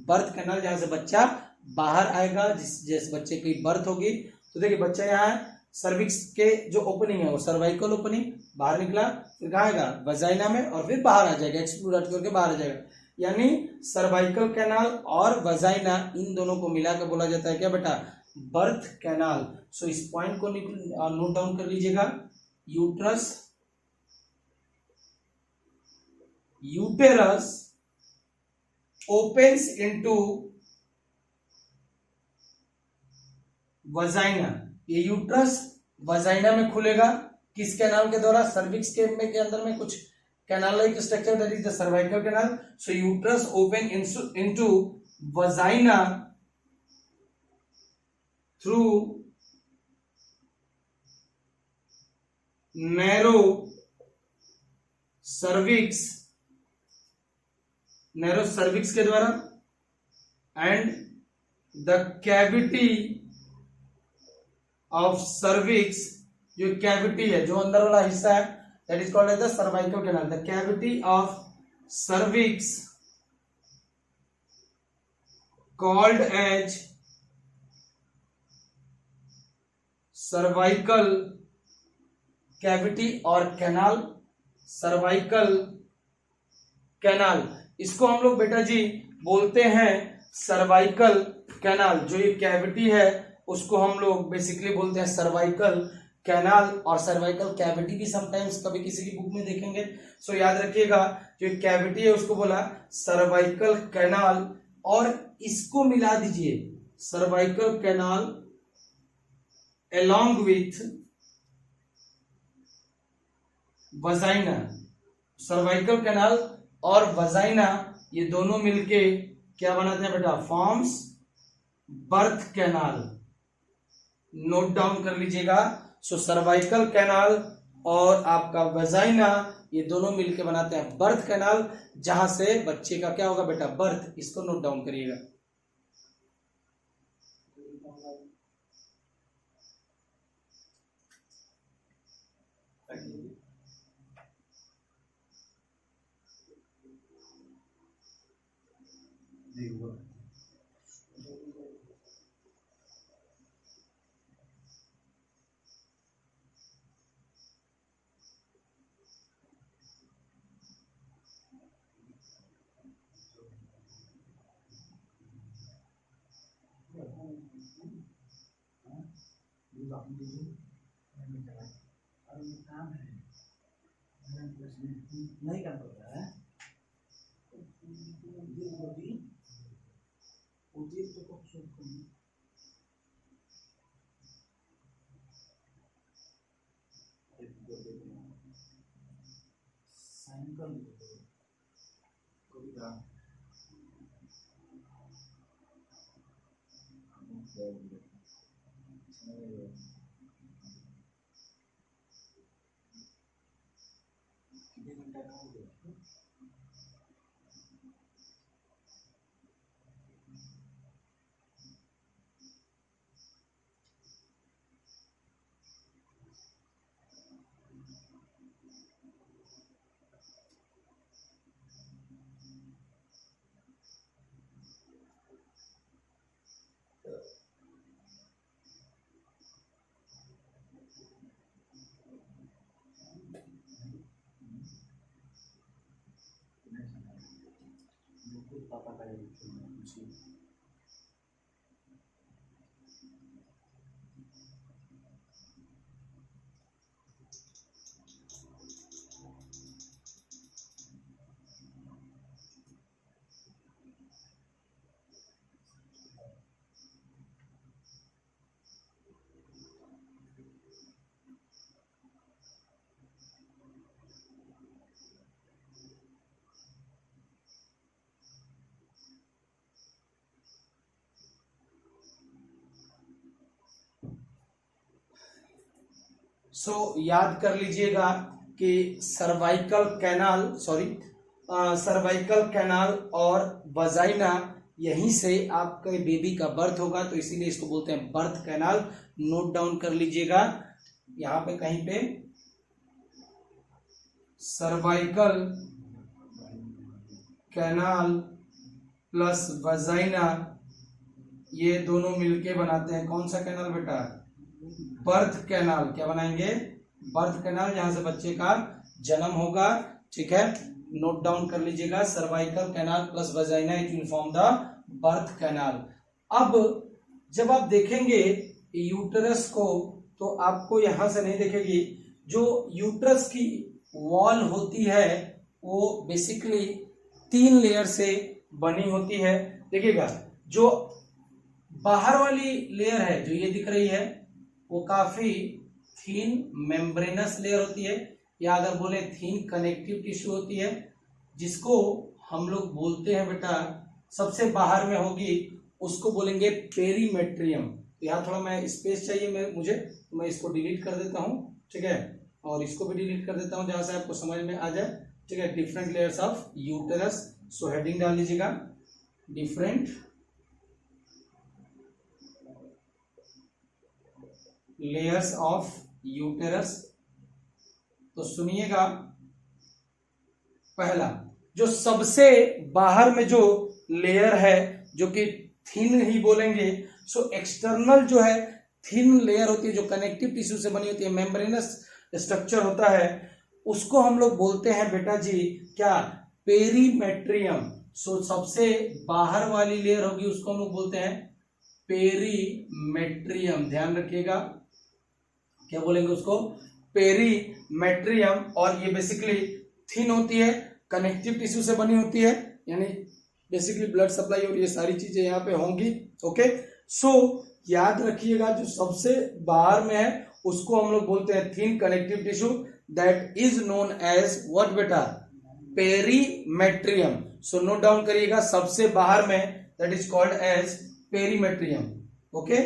बर्थ कैनाल जहां से बच्चा बाहर आएगा, जैसे बच्चे की बर्थ होगी तो देखिए बच्चा यहाँ है, सर्विक्स के जो ओपनिंग है वो सर्वाइकल ओपनिंग, बाहर निकला, फिर कहाँ आएगा वजाइना में, और फिर बाहर आ जाएगा, एक्सप्लोर करके बाहर आ जाएगा। यानी सर्वाइकल कैनाल और वजाइना इन दोनों को मिला के बोला जाता है क्या बेटा, बर्थ कैनाल। सो इस पॉइंट को नोट डाउन कर लीजिएगा। यूटेरस opens into वजाइना, ये यूट्रस वजाइना में खुलेगा, किस कैनाल के द्वारा, सर्विक्स के अंदर में कुछ canal like structure, that is the cervical canal. So uterus open into vagina through narrow cervix के द्वारा, and the cavity of cervix, जो कैविटी है, जो अंदर वाला हिस्सा है, that is called as the cervical canal. The cavity of cervix called as cervical cavity और कैनाल, सर्वाइकल कैनाल, इसको हम लोग बेटा जी बोलते हैं सर्वाइकल कैनाल। जो ये कैविटी है उसको हम लोग बेसिकली बोलते हैं सर्वाइकल कैनाल, और सर्वाइकल कैविटी भी समटाइम्स कभी किसी की बुक में देखेंगे। सो याद रखिएगा, जो कैविटी है उसको बोला सर्वाइकल कैनाल, और इसको मिला दीजिए cervical canal along with vagina. Cervical canal और वजाइना ये दोनों मिलके क्या बनाते हैं बेटा, forms birth canal. Note down कर लीजिएगा। सो सर्वाइकल कैनाल और आपका वजाइना ये दोनों मिलके बनाते हैं बर्थ कैनाल, जहां से बच्चे का क्या होगा बेटा, बर्थ। इसको नोट डाउन करिएगा। नहीं कर पड़ता है साइन कर पापा का सो याद कर लीजिएगा कि सर्वाइकल कैनाल और वजाइना यहीं से आपके बेबी का बर्थ होगा, तो इसीलिए इसको बोलते हैं बर्थ कैनाल। नोट डाउन कर लीजिएगा यहां पे कहीं पे, सर्वाइकल कैनाल प्लस वजाइना, ये दोनों मिलके बनाते हैं कौन सा कैनाल बेटा? Birth canal. क्या बनाएंगे? बर्थ कैनाल, जहां से बच्चे का जन्म होगा। ठीक है, नोट डाउन कर लीजिएगा, cervical canal plus vagina it will form the birth canal. अब जब आप देखेंगे यूटरस को तो आपको यहां से नहीं देखेगी, जो यूटरस की वॉल होती है वो बेसिकली 3 लेयर से बनी होती है। देखिएगा, जो बाहर वाली लेयर है जो ये दिख रही है वो काफी थीन मेम्ब्रेनस लेयर होती है, या अगर बोले थीन कनेक्टिव टिश्यू होती है, जिसको हम लोग बोलते हैं बेटा सबसे बाहर में होगी उसको बोलेंगे पेरीमेट्रियम। तो यहाँ थोड़ा मैं स्पेस चाहिए मुझे, तो मैं इसको डिलीट कर देता हूँ। ठीक है, और इसको भी डिलीट कर देता हूँ जहां से आपको समझ में आ जाए। ठीक है, different layers of uterus. So heading डाल लीजिएगा, डिफरेंट लेयर्स ऑफ यूटेरस। तो सुनिएगा, पहला जो सबसे बाहर में जो लेयर है जो कि थिन ही बोलेंगे, सो एक्सटर्नल जो है थिन लेयर होती है जो कनेक्टिव टिश्यू से बनी होती है, मेम्ब्रेनस स्ट्रक्चर होता है, उसको हम लोग बोलते हैं बेटा जी क्या? पेरीमेट्रियम। सो सबसे बाहर वाली लेयर होगी उसको हम लोग बोलते हैं पेरीमेट्रियम। ध्यान रखिएगा, क्या बोलेंगे उसको? पेरीमेट्रियम। और ये बेसिकली थिन होती है, कनेक्टिव टिश्यू से बनी होती है, यानी बेसिकली ब्लड सप्लाई और ये सारी चीजें यहाँ पे होंगी। ओके, सो याद रखिएगा, जो सबसे बाहर में है उसको हम लोग बोलते हैं thin connective tissue, that is known as what बेटा? पेरीमेट्रियम। सो नोट डाउन करिएगा, सबसे बाहर में that is called as perimetrium. Okay,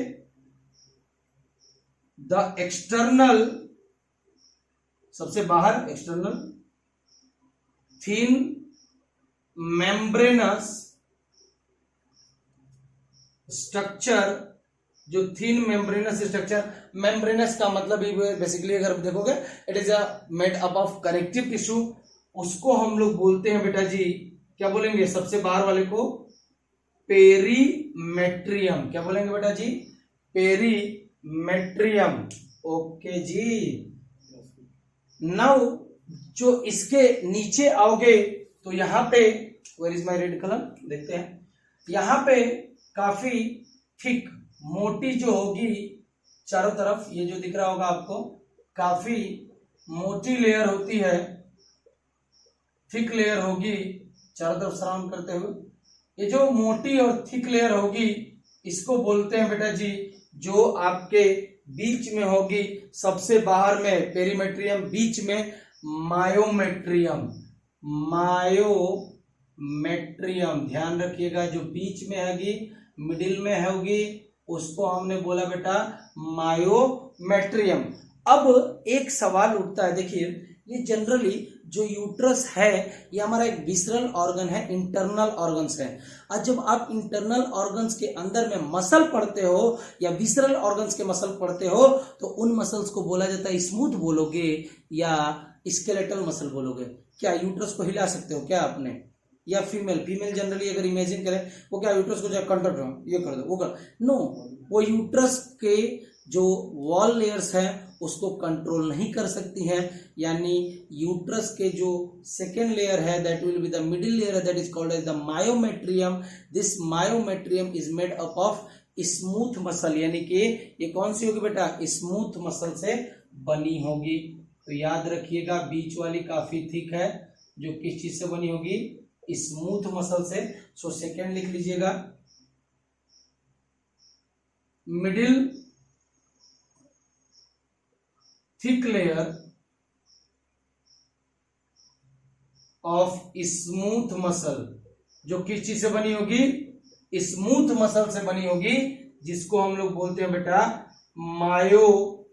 the external, सबसे बाहर एक्सटर्नल थिन मेम्ब्रेनस स्ट्रक्चर, जो थिन मेम्ब्रेनस स्ट्रक्चर, मेम्ब्रेनस का मतलब ही बेसिकली अगर देखोगे it is made up of connective tissue, उसको हम लोग बोलते हैं बेटा जी, क्या बोलेंगे? सबसे बाहर वाले को पेरीमेट्रियम। क्या बोलेंगे बेटा जी? पेरीमेट्रियम। ओके जी। नाउ जो इसके नीचे आओगे तो यहाँ पे, where is my red colour, देखते हैं, यहाँ पे काफी थिक मोटी जो होगी चारों तरफ, ये जो दिख रहा होगा आपको, काफी मोटी लेयर होती है, थिक लेयर होगी चारों तरफ सराउंड करते हुए। ये जो मोटी और थिक लेयर होगी इसको बोलते हैं बेटा जी, जो आपके बीच में होगी, सबसे बाहर में पेरीमेट्रियम, बीच में मायोमेट्रियम। मायोमेट्रियम, ध्यान रखिएगा, जो बीच में होगी, मिडिल में होगी, उसको हमने बोला बेटा मायोमेट्रियम। अब एक सवाल उठता है, देखिए ये जनरली जो यूट्रस है ये हमारा एक विसरल ऑर्गन है, इंटरनल ऑर्गन्स है। और जब आप इंटरनल ऑर्गन्स के अंदर में मसल पढ़ते हो या विसरल ऑर्गन्स के मसल पढ़ते हो तो उन मसल्स को बोला जाता है स्मूथ बोलोगे या स्केलेटल मसल बोलोगे। क्या यूट्रस को हिला सकते हो क्या आपने? या फीमेल जनरली अगर इमेजिन करें वो क्या यूट्रस को जब कंट्रोल ये कर दो वो कर, नो, वो यूट्रस के जो वॉल लेयर्स हैं उसको कंट्रोल नहीं कर सकती हैं, यानी यूट्रस के जो सेकेंड लेयर है that will be the middle layer, that is called as the myometrium. This myometrium is made up of smooth muscle, यानी कि ये कौन सी होगी बेटा? स्मूथ मसल से बनी होगी। तो याद रखिएगा, बीच वाली काफी थिक है, जो किस चीज से बनी होगी? स्मूथ मसल से। सो सेकेंड लिख लीजिएगा, middle thick layer of smooth muscle, जो किस चीज से बनी होगी? स्मूथ मसल से बनी होगी, जिसको हम लोग बोलते हैं बेटा मायोमेट्रियम।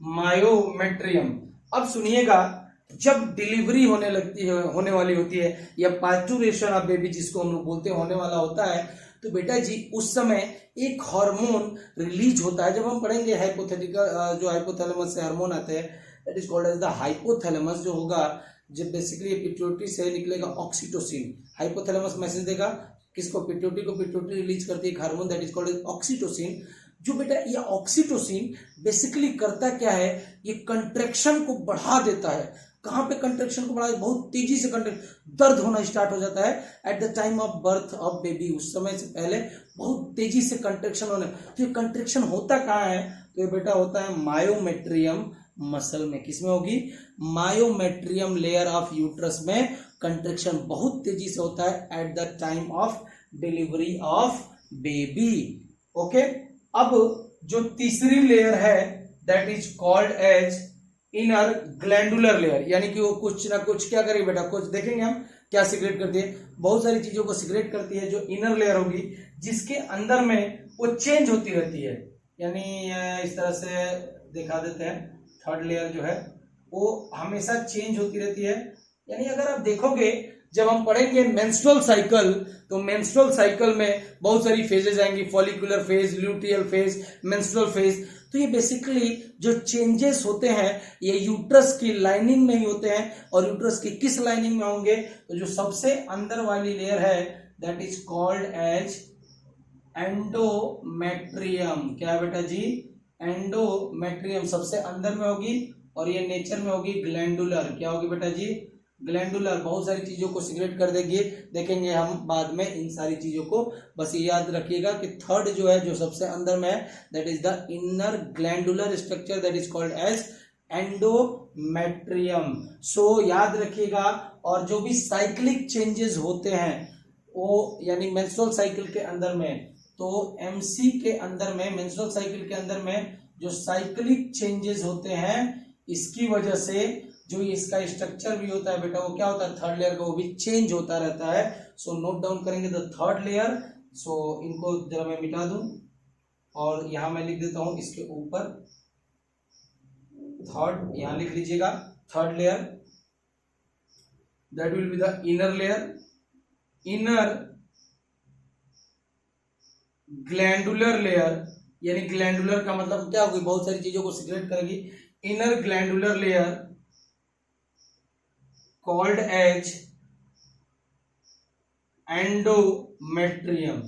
मायोमेट्रियम। अब सुनिएगा, जब डिलीवरी होने वाली होती है या पार्टुरेशन ऑफ बेबी जिसको हम लोग बोलते हैं होने वाला होता है, तो बेटा जी उस समय एक हार्मोन रिलीज होता है। जब हम पढ़ेंगे हाइपोथेटिकल, जो हाइपोथैलेमस से हार्मोन आते हैं that is called as the hypothalamus, जो होगा जब बेसिकली पिट्यूटरी से निकलेगा ऑक्सीटोसिन, हाइपोथैलेमस मैसेज देगा किसको, पिट्यूटरी को, पिट्यूटरी रिलीज करती है hormone that is called oxytocin. जो बेटा ये ऑक्सीटोसिन बेसिकली करता क्या है, ये कंट्रैक्शन को बढ़ा देता है। कहां पे कंट्रैक्शन को बढ़ा, बहुत तेजी से कंट्रैक्ट, दर्द होना स्टार्ट हो जाता है at the time of birth of baby, उस समय से पहले बहुत तेजी से कंट्रैक्शन होने। तो ये कंट्रैक्शन होता कहाँ है, तो ये बेटा होता है मायोमेट्रियम मसल में। किसमें होगी, मायोमेट्रियम लेयर ऑफ यूट्रस में कंट्रैक्शन बहुत तेजी से होता है at the time of delivery of baby. Okay, अब जो तीसरी लेयर है that is called as inner glandular layer, यानी कि वो कुछ ना कुछ क्या करेगी बेटा, कुछ देखेंगे हम क्या सिक्रेट करती है, बहुत सारी चीजों को सिक्रेट करती है। जो इनर लेयर होगी जिसके अंदर में वो चेंज होती रहती है, यानी इस तरह से दिखा देते हैं, थर्ड लेयर जो है वो हमेशा चेंज होती रहती है। यानी अगर आप देखोगे जब हम पढ़ेंगे मेंस्ट्रुअल साइकिल, तो मेंस्ट्रुअल साइकिल में बहुत सारी फेजेस आएंगी, follicular phase, luteal phase, menstrual phase. तो ये बेसिकली जो चेंजेस होते हैं ये यूट्रस की लाइनिंग में ही होते हैं। और यूट्रस की किस लाइनिंग में होंगे, तो जो सबसे अंदर वाली लेयर है that is called as endometrium. क्या है बेटा जी, एंडोमेट्रियम सबसे अंदर में होगी और ये नेचर में होगी ग्लैंडुलर। क्या होगी बेटा जी, ग्लैंडुलर। बहुत सारी चीजों को सिगरेट कर देगी, देखेंगे हम बाद में इन सारी चीजों को। बस ये याद रखिएगा कि थर्ड जो है जो सबसे अंदर में है that is the inner glandular structure that is called as endometrium. So याद रखिएगा। और जो भी साइक्लिक चेंजेस होते हैं वो, यानी मेंस्ट्रुअल साइकिल के अंदर में, तो एमसी के अंदर में, मेंस्ट्रुअल साइकिल के अंदर में जो साइक्लिक चेंजेस होते हैं इसकी वजह से जो इसका स्ट्रक्चर भी होता है बेटा वो क्या होता है, थर्ड लेयर का, वो भी चेंज होता रहता है। सो नोट डाउन करेंगे द थर्ड लेयर। सो इनको जरा मैं मिटा दूं और यहां मैं लिख देता हूं इसके ऊपर थर्ड, यहां लिख लीजिएगा third layer that will be the inner layer, inner glandular layer. यानी ग्लैंडुलर का मतलब क्या होगी, बहुत सारी चीजों को सिक्रेट करेगी। Inner glandular layer called as endometrium.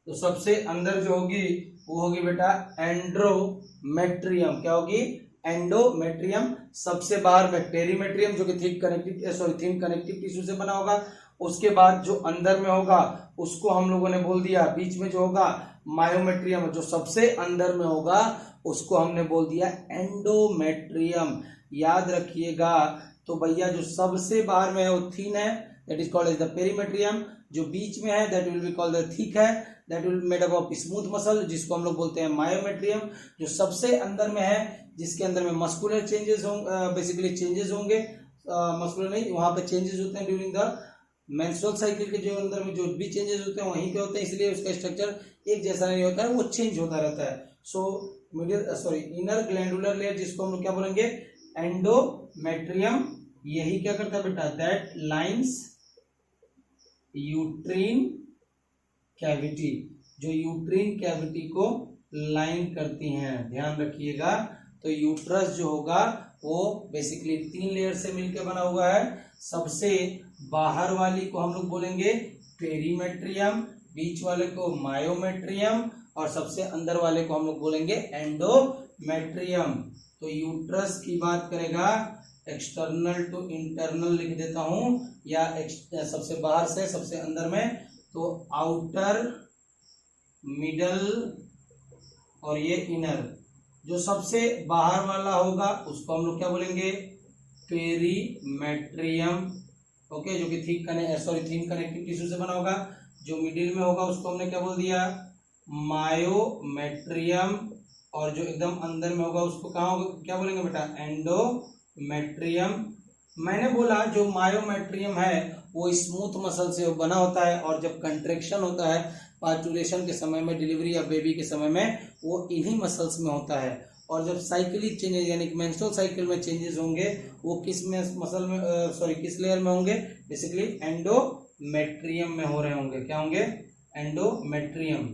तो सबसे अंदर जो होगी वो होगी बेटा एंड्रोमेट्रियम। क्या होगी, एंडोमेट्रियम। सबसे बाहर में पेरीमेट्रियम जो कि थिक कनेक्टिव टिश्यू से बना होगा। उसके बाद जो अंदर में होगा उसको हम लोगों ने बोल दिया, बीच में जो होगा मायोमेट्रियम, जो सबसे अंदर में होगा उसको हमने बोल दिया एंडोमेट्रियम। याद रखिएगा। तो भैया जो सबसे बाहर में है वो थीन है that is called as the perimetrium, जो बीच में है that will be called the thick है that will made up of smooth muscle जिसको हम लोग बोलते हैं मायोमेट्रियम। जो सबसे अंदर में है जिसके अंदर में मस्कुलर चेंजेस होंगे, बेसिकली चेंजेस होंगे, मस्कुलर नहीं, वहां पे चेंजेस होते हैं ड्यूरिंग द मेंस्ट्रुअल साइकिल के, जो अंदर में जो भी चेंजेस होते हैं वहीं पे होते हैं, इसलिए उसका स्ट्रक्चर एक जैसा नहीं होता है, वो चेंज होता रहता है। सो इनर ग्लैंडुलर लेयर जिसको हम लोग क्या बोलेंगे, एंडोमेट्रियम, यही क्या करता है बेटा, दैट लाइंस यूट्रीन कैविटी, जो यूट्रीन कैविटी को लाइन करती हैं, ध्यान रखिएगा। तो यूट्रस जो होगा वो बेसिकली 3 लेयर से मिलकर बना हुआ है। सबसे बाहर वाली को हम लोग बोलेंगे पेरीमेट्रियम, बीच वाले को मायोमेट्रियम और सबसे अंदर वाले को हम लोग बोलेंगे एंडोमेट्रियम। तो यूट्रस की बात करेगा, एक्सटर्नल टू इंटरनल लिख देता हूं, या सबसे बाहर से सबसे अंदर में, तो आउटर, मिडल और ये इनर। जो सबसे बाहर वाला होगा उसको हम लोग क्या बोलेंगे, पेरीमेट्रियम। ओके, जो कि थिन कनेक्टिव टिश्यू से बना होगा। जो मिडिल में होगा उसको हमने क्या बोल दिया, मायोमेट्रियम। और जो एकदम अंदर में होगा उसको कहाँ होगा, क्या बोलेंगे बेटा, एंडोमेट्रियम। मैंने बोला जो मायोमेट्रियम है वो स्मूथ मसल से बना होता है, और जब कंट्रेक्शन होता है पार्चुलेशन के समय में, डिलीवरी या बेबी के समय में, वो इन्हीं मसल्स में होता है। और जब साइक्लिक चेंजेस यानी कि मेंस्ट्रुअल साइकिल में चेंजेस होंगे वो किस में मसल में किस लेयर में होंगे, बेसिकली एंडोमेट्रियम में हो रहे होंगे। क्या होंगे, एंडोमेट्रियम।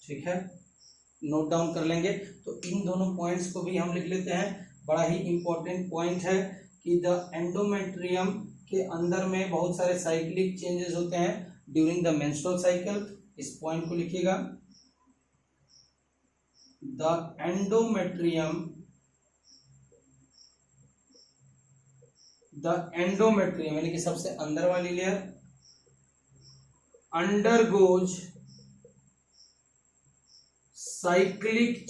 ठीक है, नोट डाउन कर लेंगे। तो इन दोनों पॉइंट्स को भी हम लिख लेते हैं। बड़ा ही इंपॉर्टेंट पॉइंट है कि द एंडोमेट्रियम के अंदर में बहुत सारे साइक्लिक चेंजेस होते हैं ड्यूरिंग द मेंस्ट्रुअल साइकिल। इस पॉइंट को लिखिएगा, द एंडोमेट्रियम यानी कि सबसे अंदर वाली लेयर अंडरगोज साइक्लिक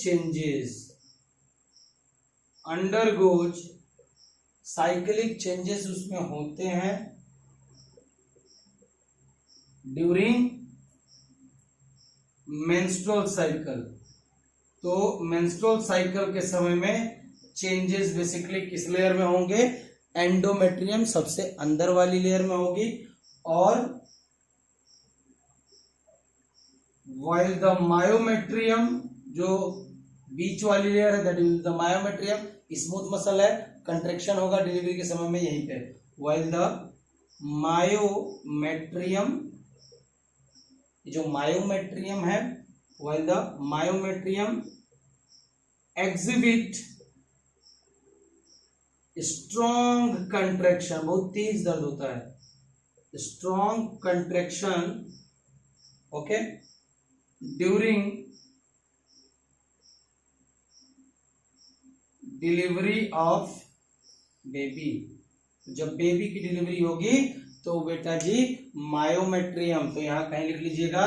चेंजेस उसमें होते हैं ड्यूरिंग मेंस्ट्रुअल साइकिल। तो मेंस्ट्रुअल साइकिल के समय में चेंजेस बेसिकली किस लेयर में होंगे, एंडोमेट्रियम सबसे अंदर वाली लेयर में होगी, और while द मायोमेट्रियम जो बीच वाली लेयर है that is the myometrium smooth muscle है, कंट्रेक्शन होगा डिलीवरी के समय में यहीं पे। while द मायोमेट्रियम, जो मायोमेट्रियम है, while the myometrium exhibit strong contraction, बहुत तेज दर्द होता है, strong contraction, okay, during delivery of baby. जब बेबी की डिलीवरी होगी तो बेटा जी मायोमेट्रियम, तो यहां कहीं लिख लीजिएगा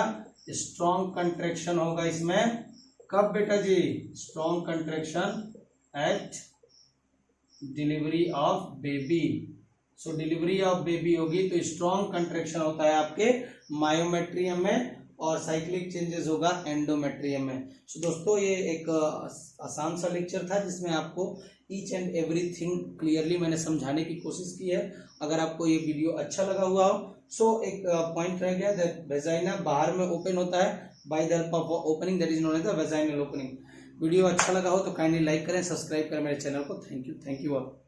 स्ट्रॉन्ग कंट्रैक्शन होगा इसमें। कब बेटा जी, strong contraction at delivery of baby. So delivery of baby होगी तो स्ट्रॉन्ग कंट्रैक्शन होता है आपके मायोमेट्रियम में, और साइक्लिक चेंजेस होगा एंडोमेट्रियम में। सो दोस्तों ये एक आसान सा लेक्चर था जिसमें आपको ईच एंड एवरीथिंग क्लियरली मैंने समझाने की कोशिश की है। अगर आपको ये वीडियो अच्छा लगा हुआ हो, सो एक पॉइंट रह गया दैट वेजाइना बाहर में ओपन होता है by the help of opening, that is known as the vaginal opening. Video अच्छा लगा हो तो काइंडली लाइक करें, सब्सक्राइब करें मेरे चैनल को। Thank you all.